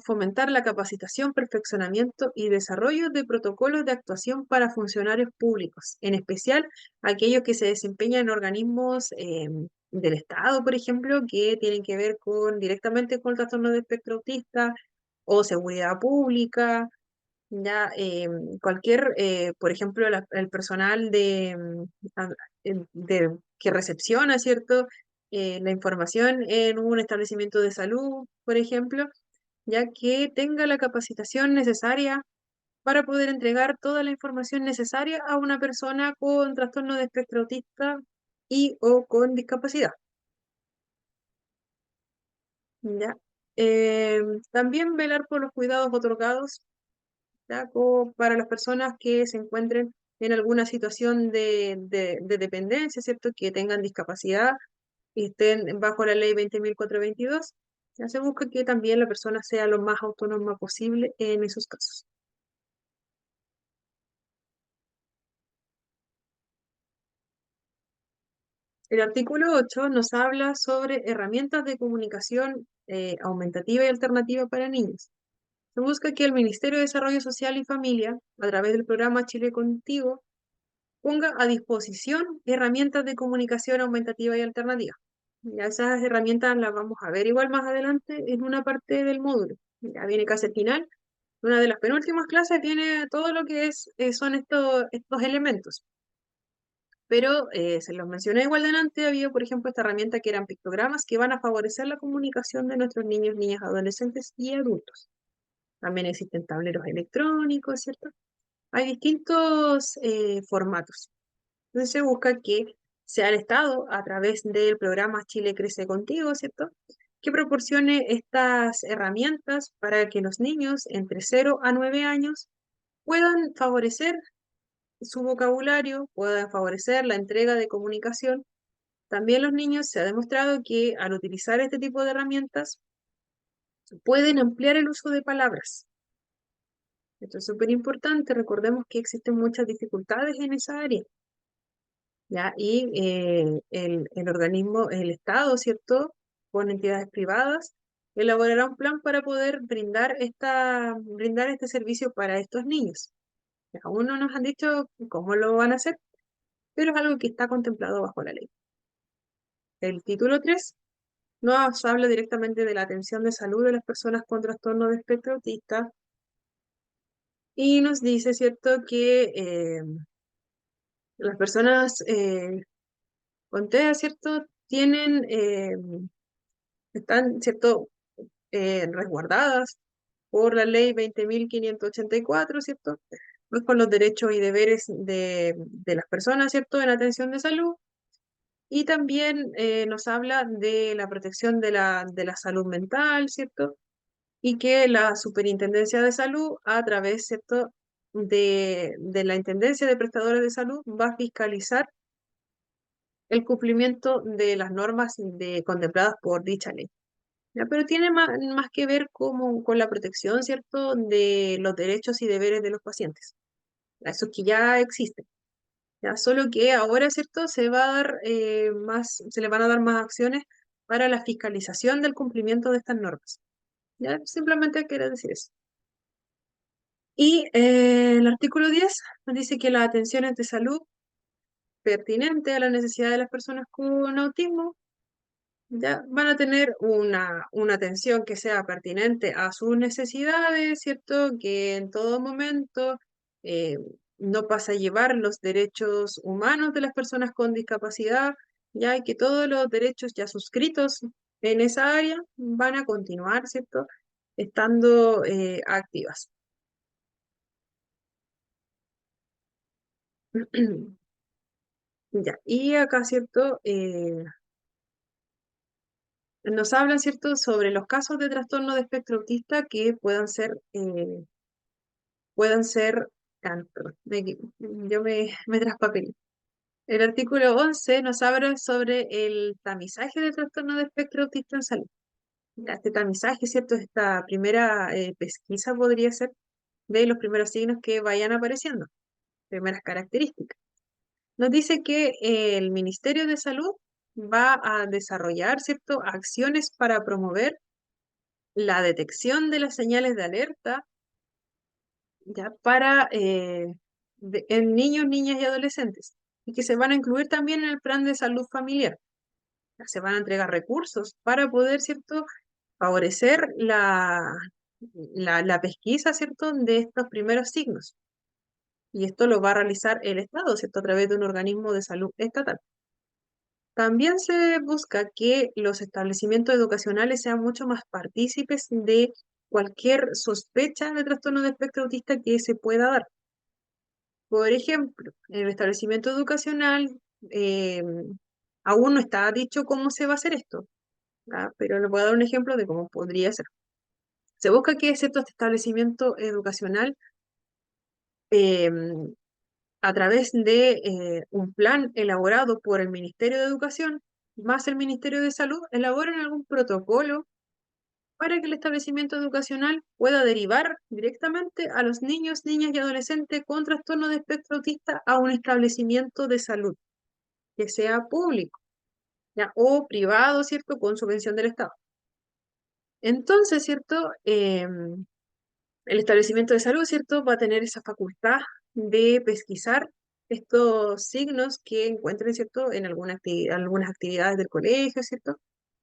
fomentar la capacitación, perfeccionamiento y desarrollo de protocolos de actuación para funcionarios públicos, en especial aquellos que se desempeñan en organismos del Estado, por ejemplo, que tienen que ver directamente con el trastorno de espectro autista o seguridad pública, ya cualquier, por ejemplo, el personal que recepciona, ¿cierto? La información en un establecimiento de salud, por ejemplo, ya que tenga la capacitación necesaria para poder entregar toda la información necesaria a una persona con trastorno de espectro autista y o con discapacidad. ¿Ya? También velar por los cuidados otorgados, ¿ya? Para las personas que se encuentren en alguna situación de dependencia, ¿cierto? Que tengan discapacidad y estén bajo la ley 20.422. Ya se busca que también la persona sea lo más autónoma posible en esos casos. El artículo 8 nos habla sobre herramientas de comunicación aumentativa y alternativa para niños. Se busca que el Ministerio de Desarrollo Social y Familia, a través del programa Chile Contigo, ponga a disposición herramientas de comunicación aumentativa y alternativa. Ya esas herramientas las vamos a ver igual más adelante en una parte del módulo. Ya viene casi al final. Una de las penúltimas clases viene todo lo que son estos elementos. Pero se los mencioné igual delante, había por ejemplo esta herramienta que eran pictogramas que van a favorecer la comunicación de nuestros niños, niñas, adolescentes y adultos. También existen tableros electrónicos, ¿cierto? Hay distintos formatos. Entonces se busca que sea el Estado, a través del programa Chile Crece Contigo, ¿cierto?, que proporcione estas herramientas para que los niños entre 0 a 9 años puedan favorecer su vocabulario, puedan favorecer la entrega de comunicación. También los niños se ha demostrado que al utilizar este tipo de herramientas pueden ampliar el uso de palabras. Esto es súper importante, recordemos que existen muchas dificultades en esa área. ¿Ya? Y el organismo, el Estado, ¿cierto?, con entidades privadas, elaborará un plan para poder brindar este servicio para estos niños. Aún no nos han dicho cómo lo van a hacer, pero es algo que está contemplado bajo la ley. El título 3 nos habla directamente de la atención de salud de las personas con trastorno de espectro autista y nos dice, ¿cierto?, que las personas con TEA, ¿cierto?, están, ¿cierto?, resguardadas por la ley 20.584, ¿cierto?, pues con los derechos y deberes de las personas, ¿cierto?, en atención de salud. Y también nos habla de la protección de la salud mental, ¿cierto? Y que la Superintendencia de Salud, a través, ¿cierto?, de la Intendencia de Prestadores de Salud, va a fiscalizar el cumplimiento de las normas contempladas por dicha ley. ¿Ya? Pero tiene más que ver con la protección, ¿cierto?, de los derechos y deberes de los pacientes. Eso que ya existen. ¿Ya? Solo que ahora, ¿cierto?, se le van a dar más acciones para la fiscalización del cumplimiento de estas normas. ¿Ya? Simplemente quiero decir eso. Y el artículo 10 nos dice que las atenciones de salud pertinentes a la necesidad de las personas con autismo ya van a tener una atención que sea pertinente a sus necesidades, ¿cierto? Que en todo momento eh, no pasa a llevar los derechos humanos de las personas con discapacidad, ya y que todos los derechos ya suscritos en esa área van a continuar, ¿cierto?, estando activas. Ya, y acá, ¿cierto? Nos hablan, ¿cierto?, sobre los casos de trastorno de espectro autista que perdón, me traspapelé. El artículo 11 nos habla sobre el tamizaje de trastorno de espectro autista en salud. Ya, este tamizaje, ¿cierto?, esta primera pesquisa podría ser de los primeros signos que vayan apareciendo, primeras características. Nos dice que el Ministerio de Salud va a desarrollar, ¿cierto?, acciones para promover la detección de las señales de alerta, ya para en niños, niñas y adolescentes, y que se van a incluir también en el plan de salud familiar. Ya se van a entregar recursos para poder, ¿cierto?, favorecer la pesquisa, ¿cierto?, de estos primeros signos. Y esto lo va a realizar el Estado, ¿cierto?, a través de un organismo de salud estatal. También se busca que los establecimientos educacionales sean mucho más partícipes de cualquier sospecha de trastorno de espectro autista que se pueda dar. Por ejemplo, en el establecimiento educacional eh, aún no está dicho cómo se va a hacer esto, ¿ya? Pero le voy a dar un ejemplo de cómo podría ser. Se busca que cierto establecimiento educacional em, a través de un plan elaborado por el Ministerio de Educación más el Ministerio de Salud, elaboren algún protocolo para que el establecimiento educacional pueda derivar directamente a los niños, niñas y adolescentes con trastorno de espectro autista a un establecimiento de salud, que sea público, ¿ya? O privado, ¿cierto?, con subvención del Estado. Entonces, ¿cierto? El establecimiento de salud, ¿cierto?, va a tener esa facultad de pesquisar estos signos que encuentren, ¿cierto?, en algunas actividades del colegio, ¿cierto?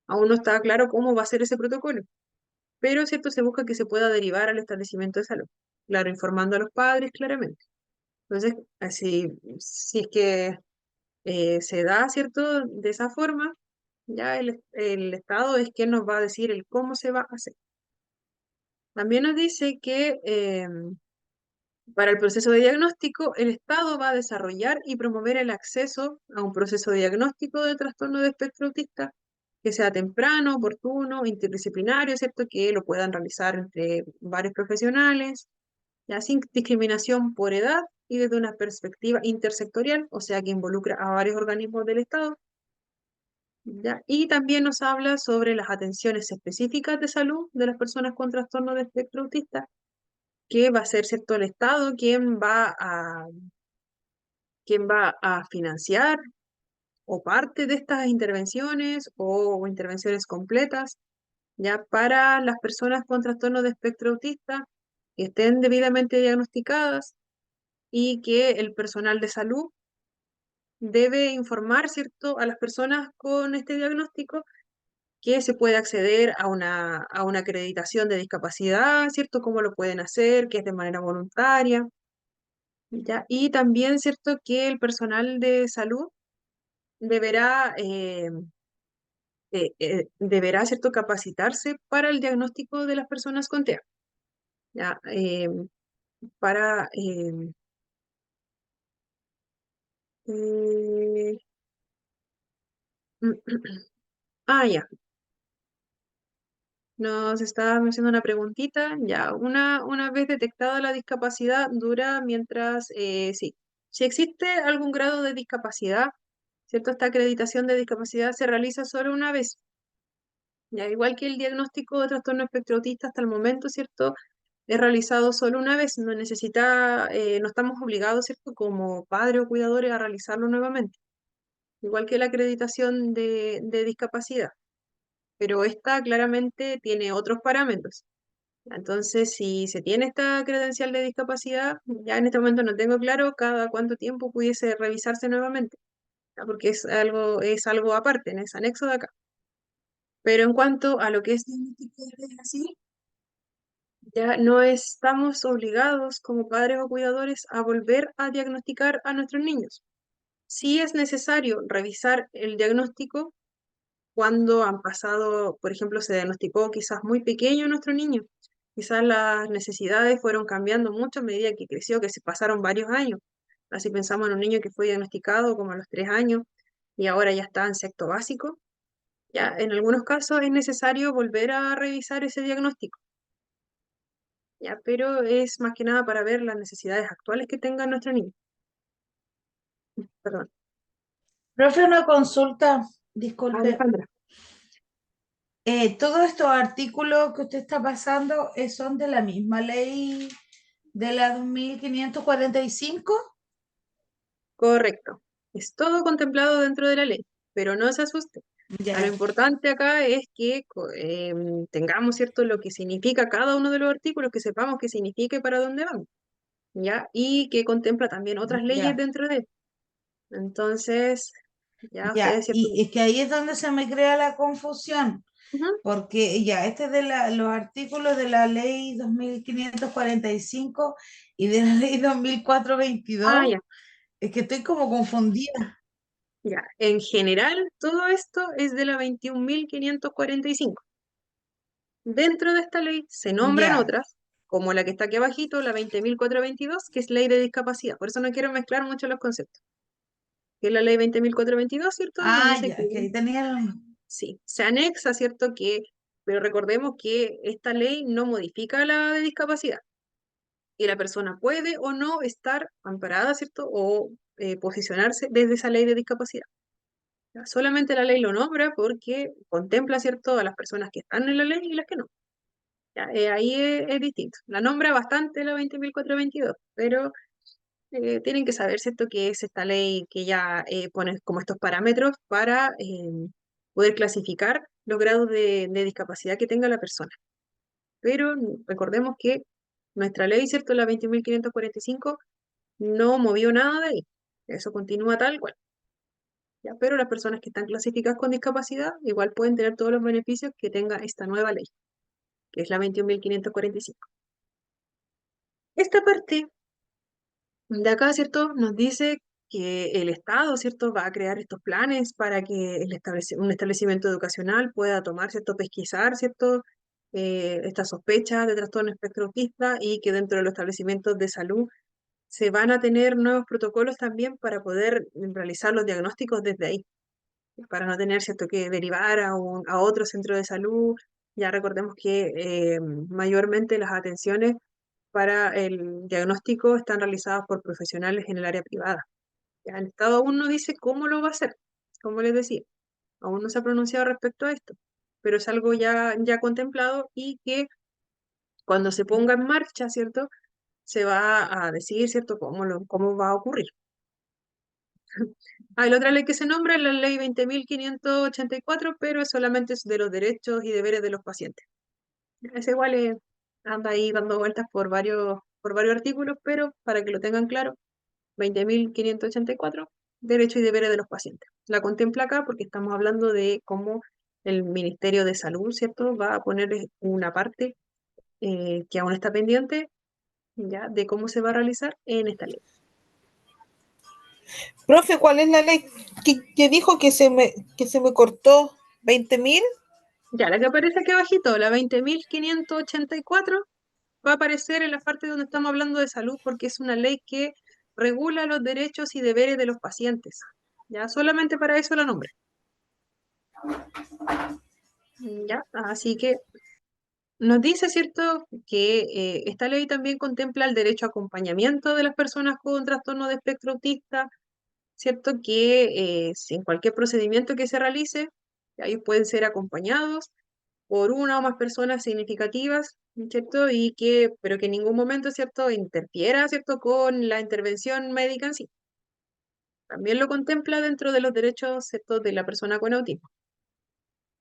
Aún no está claro cómo va a ser ese protocolo, pero, ¿cierto?, se busca que se pueda derivar al establecimiento de salud, claro, informando a los padres claramente. Entonces, así, si es que se da, ¿cierto?, de esa forma, ya el Estado es quien nos va a decir el cómo se va a hacer. También nos dice que para el proceso de diagnóstico, el Estado va a desarrollar y promover el acceso a un proceso de diagnóstico de trastorno de espectro autista que sea temprano, oportuno, interdisciplinario, ¿cierto? Que lo puedan realizar entre varios profesionales, ya sin discriminación por edad y desde una perspectiva intersectorial, o sea, que involucra a varios organismos del Estado. ¿Ya? Y también nos habla sobre las atenciones específicas de salud de las personas con trastorno de espectro autista, que va a ser, ¿cierto?, el Estado quien va a financiar o parte de estas intervenciones o intervenciones completas, ya para las personas con trastorno de espectro autista que estén debidamente diagnosticadas y que el personal de salud debe informar, ¿cierto?, a las personas con este diagnóstico que se puede acceder a una acreditación de discapacidad, ¿cierto?, cómo lo pueden hacer, que es de manera voluntaria, ¿ya? Y también, ¿cierto?, que el personal de salud deberá, deberá, ¿cierto?, capacitarse para el diagnóstico de las personas con TEA, ¿ya? Para, eh, ya, nos está haciendo una preguntita, ya, una vez detectada la discapacidad, dura mientras, sí, si existe algún grado de discapacidad, ¿cierto? Esta acreditación de discapacidad se realiza solo una vez. Ya, igual que el diagnóstico de trastorno espectro autista hasta el momento, ¿cierto? Es realizado solo una vez, no necesita, no estamos obligados, ¿cierto? Como padres o cuidadores a realizarlo nuevamente. Igual que la acreditación de discapacidad. Pero esta claramente tiene otros parámetros. Entonces, si se tiene esta credencial de discapacidad, ya en este momento no tengo claro cada cuánto tiempo pudiese revisarse nuevamente, ¿ya? Porque es algo aparte, en ese anexo de acá. Pero en cuanto a lo que es diagnóstico de así, ya no estamos obligados como padres o cuidadores a volver a diagnosticar a nuestros niños. Sí es necesario revisar el diagnóstico cuando han pasado, por ejemplo, se diagnosticó quizás muy pequeño nuestro niño. Quizás las necesidades fueron cambiando mucho a medida que creció, que se pasaron varios años. Así pensamos en un niño que fue diagnosticado como a los 3 años y ahora ya está en sexto básico. Ya en algunos casos es necesario volver a revisar ese diagnóstico. Ya, pero es más que nada para ver las necesidades actuales que tenga nuestro niño. Perdón. Profe, una consulta, disculpe. Alejandra. Todos estos artículos que usted está pasando son de la misma ley de la 2545. Correcto. Es todo contemplado dentro de la ley, pero no se asuste. Ya, Lo importante acá es que tengamos, ¿cierto?, lo que significa cada uno de los artículos, que sepamos qué significa y para dónde vamos, ¿ya? Y que contempla también otras leyes ya, dentro de él. Entonces, ya ya. ustedes, ¿cierto? Y es que ahí es donde se me crea la confusión, Ujú. porque ya, este es de los artículos de la ley 2545 y de la ley Ah, 2422. ya, Es que estoy como confundida. ya. En general, todo esto es de la 21.545. Dentro de esta ley se nombran Ya. otras, como la que está aquí abajito, la 20.422, que es ley de discapacidad. Por eso no quiero mezclar mucho los conceptos. Que es la ley 20.422, ¿cierto? Nos Ah, dice ya, que es que ahí tenía. sí, se anexa, ¿cierto? Pero recordemos que esta ley no modifica la de discapacidad. Y la persona puede o no estar amparada, ¿cierto? O posicionarse desde esa ley de discapacidad. ¿Ya? Solamente la ley lo nombra porque contempla, ¿cierto?, a las personas que están en la ley y las que no. ¿Ya? Ahí es distinto. La nombra bastante la 20.422, pero tienen que saber, ¿cierto?, que es esta ley que ya pone como estos parámetros para poder clasificar los grados de discapacidad que tenga la persona. Pero recordemos que nuestra ley, ¿cierto?, la 20.545, no movió nada de ahí. Eso continúa tal cual. ¿Ya? Pero las personas que están clasificadas con discapacidad igual pueden tener todos los beneficios que tenga esta nueva ley, que es la 21.545. Esta parte de acá, ¿cierto?, nos dice que el Estado, ¿cierto?, va a crear estos planes para que un establecimiento educacional pueda tomar, ¿cierto?, pesquisar, ¿cierto?, estas sospechas de trastorno espectro autista, y que dentro de los establecimientos de salud se van a tener nuevos protocolos también para poder realizar los diagnósticos desde ahí, para no tener, ¿cierto?, que derivar a otro centro de salud. Ya recordemos que mayormente las atenciones para el diagnóstico están realizadas por profesionales en el área privada. Ya el Estado aún no dice cómo lo va a hacer, como les decía, aún no se ha pronunciado respecto a esto, pero es algo ya contemplado, y que cuando se ponga en marcha, ¿cierto?, se va a decidir, ¿cierto?, cómo va a ocurrir. La otra ley que se nombra es la ley 20.584, pero es solamente de los derechos y deberes de los pacientes. Es igual, anda ahí dando vueltas por varios artículos, pero para que lo tengan claro, 20.584, derechos y deberes de los pacientes. La contempla acá porque estamos hablando de cómo el Ministerio de Salud, ¿cierto?, va a poner una parte que aún está pendiente, ya, de cómo se va a realizar en esta ley. Profe, ¿cuál es la ley que dijo que se me cortó? ¿20.000? Ya, la que aparece aquí abajito, la 20.584, va a aparecer en la parte donde estamos hablando de salud, porque es una ley que regula los derechos y deberes de los pacientes. Ya, solamente para eso la nombre. Ya, así que nos dice, ¿cierto?, que esta ley también contempla el derecho a acompañamiento de las personas con trastorno de espectro autista, ¿cierto?, que si en cualquier procedimiento que se realice, ellos pueden ser acompañados por una o más personas significativas, ¿cierto? Pero que en ningún momento, ¿cierto?, interfiera, ¿cierto?, con la intervención médica en sí. También lo contempla dentro de los derechos, ¿cierto?, de la persona con autismo.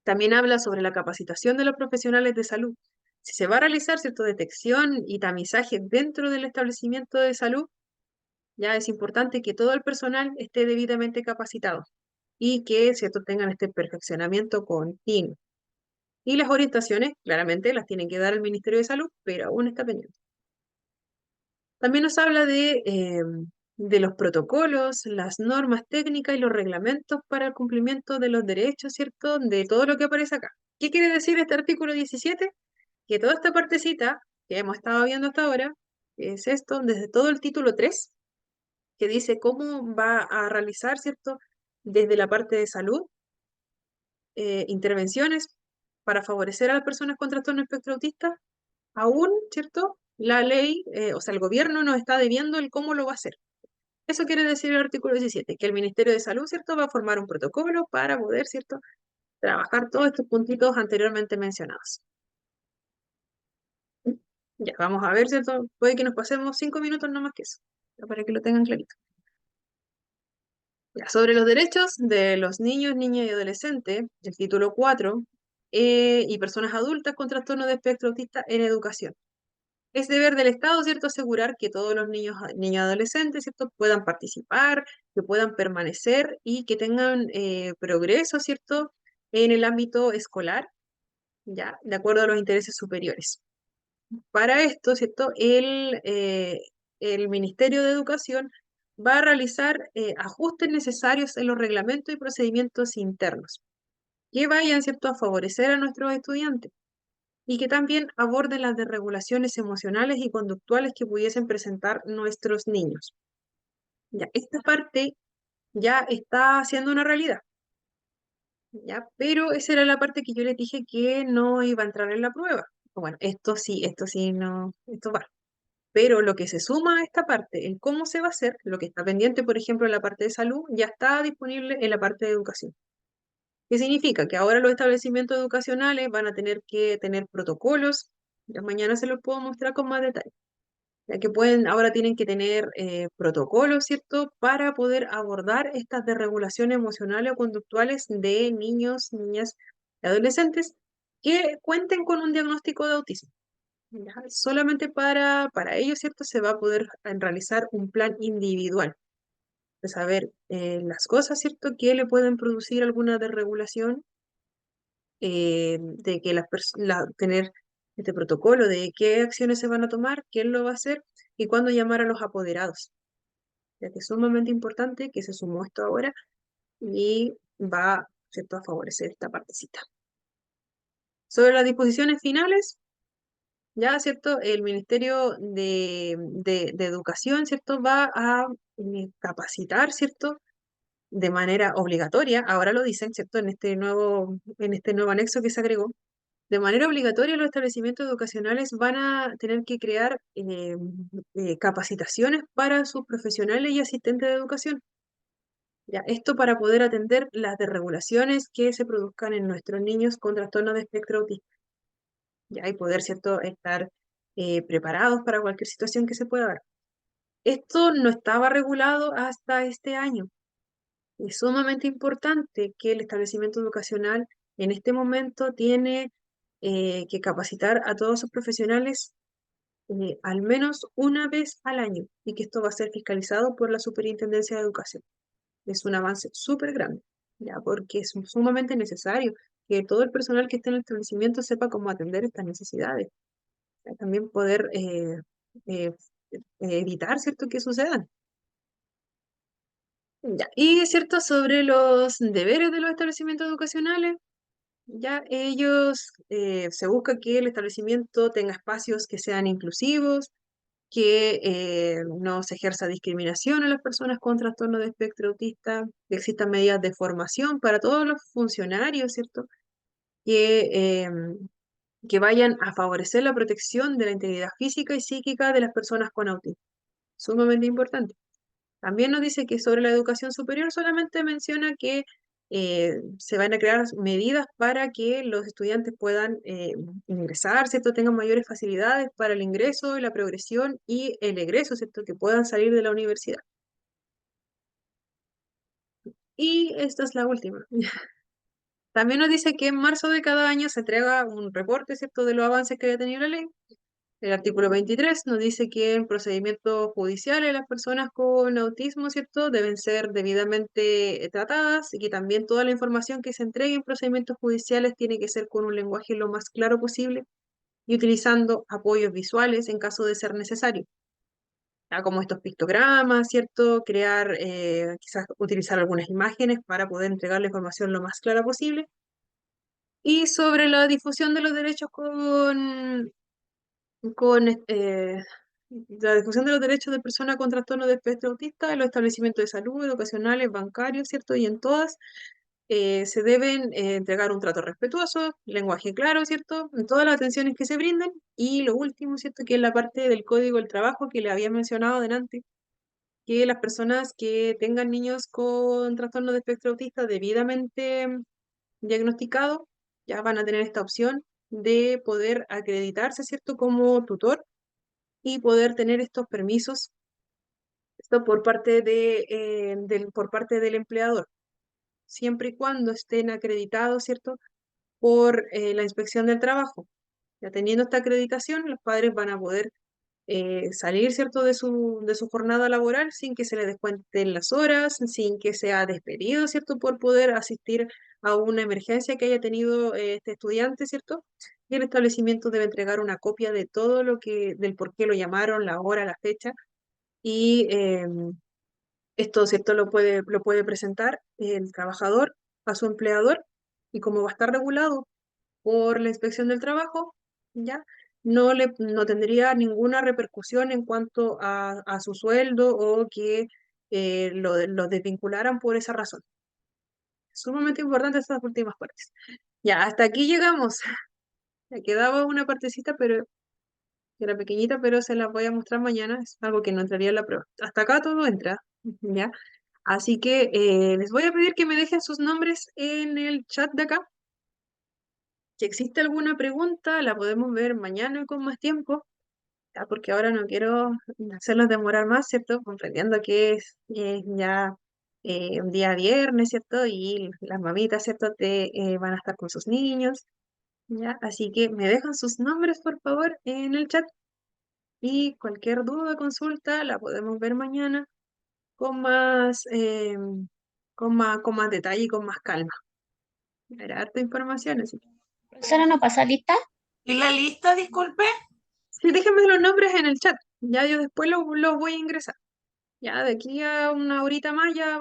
También habla sobre la capacitación de los profesionales de salud. Si se va a realizar, ¿cierto?, detección y tamizaje dentro del establecimiento de salud, ya es importante que todo el personal esté debidamente capacitado y que, ¿cierto?, tengan este perfeccionamiento continuo. Y las orientaciones, claramente, las tiene que dar el Ministerio de Salud, pero aún está pendiente. También nos habla de los protocolos, las normas técnicas y los reglamentos para el cumplimiento de los derechos, ¿cierto?, de todo lo que aparece acá. ¿Qué quiere decir este artículo 17? Que toda esta partecita que hemos estado viendo hasta ahora, es esto, desde todo el título 3, que dice cómo va a realizar, ¿cierto?, desde la parte de salud, intervenciones para favorecer a las personas con trastorno espectro autista. Aún, ¿cierto?, la ley, o sea, el gobierno nos está debiendo el cómo lo va a hacer. Eso quiere decir el artículo 17, que el Ministerio de Salud, ¿cierto?, va a formar un protocolo para poder, ¿cierto?, trabajar todos estos puntitos anteriormente mencionados. Ya, vamos a ver, ¿cierto? Puede que nos pasemos 5 minutos, no más que eso, ya, para que lo tengan clarito. Ya, sobre los derechos de los niños, niñas y adolescentes, el título 4, y personas adultas con trastorno de espectro autista en educación. Es deber del Estado, ¿cierto?, asegurar que todos los niños, niñas y adolescentes, ¿cierto?, puedan participar, que puedan permanecer y que tengan progreso, ¿cierto?, en el ámbito escolar, ya, de acuerdo a los intereses superiores. Para esto, ¿cierto?, el Ministerio de Educación va a realizar ajustes necesarios en los reglamentos y procedimientos internos que vayan, ¿cierto?, a favorecer a nuestros estudiantes y que también aborden las desregulaciones emocionales y conductuales que pudiesen presentar nuestros niños. Ya, esta parte ya está siendo una realidad, ¿ya? Pero esa era la parte que yo les dije que no iba a entrar en la prueba. Bueno, esto sí, no, esto va. Pero lo que se suma a esta parte, el cómo se va a hacer, lo que está pendiente, por ejemplo, en la parte de salud, ya está disponible en la parte de educación. ¿Qué significa? Que ahora los establecimientos educacionales van a tener que tener protocolos, ya mañana se los puedo mostrar con más detalle, ya que ahora tienen que tener protocolos, ¿cierto?, para poder abordar estas desregulaciones emocionales o conductuales de niños, niñas y adolescentes que cuenten con un diagnóstico de autismo. Ya, solamente para ellos, ¿cierto?, se va a poder realizar un plan individual de saber las cosas, ¿cierto?, que le pueden producir alguna desregulación, de que tener este protocolo de qué acciones se van a tomar, quién lo va a hacer y cuándo llamar a los apoderados, ya que es sumamente importante que se sumó esto ahora y va, ¿cierto?, a favorecer esta partecita. Sobre las disposiciones finales, ya, ¿cierto? El Ministerio de Educación, ¿cierto?, va a capacitar, ¿cierto?, de manera obligatoria, ahora lo dicen, ¿cierto?, en este nuevo anexo que se agregó, de manera obligatoria los establecimientos educacionales van a tener que crear capacitaciones para sus profesionales y asistentes de educación. Ya, esto para poder atender las desregulaciones que se produzcan en nuestros niños con trastorno de espectro autista. Ya, y poder, ¿cierto?, estar preparados para cualquier situación que se pueda dar. Esto no estaba regulado hasta este año. Es sumamente importante que el establecimiento educacional en este momento tiene que capacitar a todos sus profesionales al menos una vez al año y que esto va a ser fiscalizado por la Superintendencia de Educación. Es un avance súper grande, ya, porque es sumamente necesario que todo el personal que esté en el establecimiento sepa cómo atender estas necesidades. También poder eh, evitar, ¿cierto?, que sucedan. Ya, y es cierto, sobre los deberes de los establecimientos educacionales, ya ellos se busca que el establecimiento tenga espacios que sean inclusivos, que no se ejerza discriminación a las personas con trastorno de espectro autista, que existan medidas de formación para todos los funcionarios, ¿cierto? Que, que vayan a favorecer la protección de la integridad física y psíquica de las personas con autismo. Sumamente importante. También nos dice que sobre la educación superior solamente menciona que se van a crear medidas para que los estudiantes puedan ingresar, ¿cierto? Tengan mayores facilidades para el ingreso, la progresión y el egreso, ¿cierto? Que puedan salir de la universidad. Y esta es la última. También nos dice que en marzo de cada año se entrega un reporte, ¿cierto?, de los avances que haya tenido la ley. El artículo 23 nos dice que en procedimientos judiciales las personas con autismo, ¿cierto?, deben ser debidamente tratadas y que también toda la información que se entregue en procedimientos judiciales tiene que ser con un lenguaje lo más claro posible y utilizando apoyos visuales en caso de ser necesario. Como estos pictogramas, ¿cierto? Crear, quizás utilizar algunas imágenes para poder entregar la información lo más clara posible. Y sobre la difusión de los derechos con la difusión de los derechos de personas con trastorno de espectro autista en los establecimientos de salud, educacionales, bancarios, ¿cierto? Y en todas se deben entregar un trato respetuoso, lenguaje claro, ¿cierto? En todas las atenciones que se brinden. Y lo último, ¿cierto? Que es la parte del código del trabajo que le había mencionado delante, que las personas que tengan niños con trastorno de espectro autista debidamente diagnosticado ya van a tener esta opción de poder acreditarse, ¿cierto?, como tutor y poder tener estos permisos, esto por parte por parte del empleador, siempre y cuando estén acreditados, ¿cierto?, por la inspección del trabajo. Ya teniendo esta acreditación, los padres van a poder salir, ¿cierto?, de su jornada laboral sin que se le descuenten las horas, sin que sea despedido, ¿cierto?, por poder asistir a una emergencia que haya tenido este estudiante, ¿cierto? Y el establecimiento debe entregar una copia de todo del por qué lo llamaron, la hora, la fecha, y esto, ¿cierto?, lo puede presentar el trabajador a su empleador, y como va a estar regulado por la inspección del trabajo, ¿ya? No tendría ninguna repercusión en cuanto a su sueldo o que lo desvincularan por esa razón. Sumamente importante estas últimas partes. Ya, hasta aquí llegamos. Me quedaba una partecita, pero que era pequeñita, pero se las voy a mostrar mañana. Es algo que no entraría en la prueba. Hasta acá todo entra, ¿ya? Así que les voy a pedir que me dejen sus nombres en el chat de acá. Si existe alguna pregunta, la podemos ver mañana con más tiempo, ya, porque ahora no quiero hacerlos demorar más, ¿cierto? Comprendiendo que es ya un día viernes, ¿cierto? Y las mamitas, ¿cierto? Van a estar con sus niños, ¿ya? Así que me dejan sus nombres, por favor, en el chat. Y cualquier duda, consulta, la podemos ver mañana con más detalle y con más calma. Era harta información, así que. Profesora, ¿no pasa lista? ¿Y la lista, disculpe? Sí, déjenme los nombres en el chat. Ya yo después los voy a ingresar. Ya de aquí a una horita más ya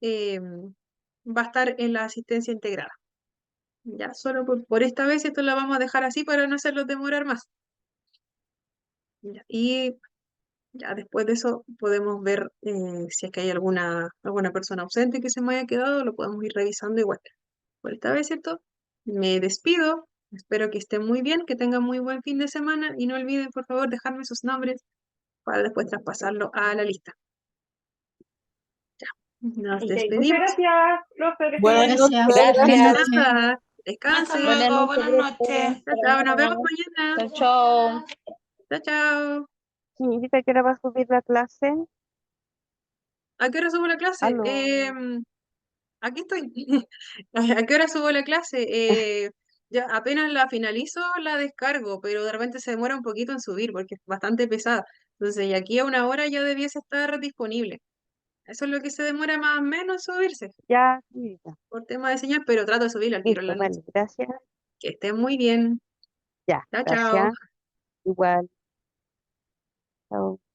eh, va a estar en la asistencia integrada. Ya solo por esta vez esto la vamos a dejar así para no hacerlos demorar más. Ya, y ya después de eso podemos ver si es que hay alguna persona ausente que se me haya quedado, lo podemos ir revisando igual. Por esta vez, ¿cierto? Me despido. Espero que estén muy bien, que tengan muy buen fin de semana y no olviden, por favor, dejarme sus nombres para después traspasarlo a la lista. Ya, nos Ok, despedimos. muchas gracias, profe, que esté Buenas bien. noches. Gracias. Nada, Hasta descansen. luego, Buenas buenas noches, noches. Chao, chao, nos vemos mañana. Chao, chao. Chao, chao. Señorita, ¿qué hora va a subir la clase? ¿A qué hora subo la clase? Aló. Aquí estoy. ¿A qué hora subo la clase? Ya apenas la finalizo, la descargo, pero de repente se demora un poquito en subir porque es bastante pesada. Entonces, y aquí a una hora ya debiese estar disponible. Eso es lo que se demora más o menos en subirse, Ya, señorita. por tema de señal, pero trato de subirla al tiro en la Listo, noche. vale, gracias. Que estén muy bien. Ya, Chao, chao. gracias. Igual. Chao.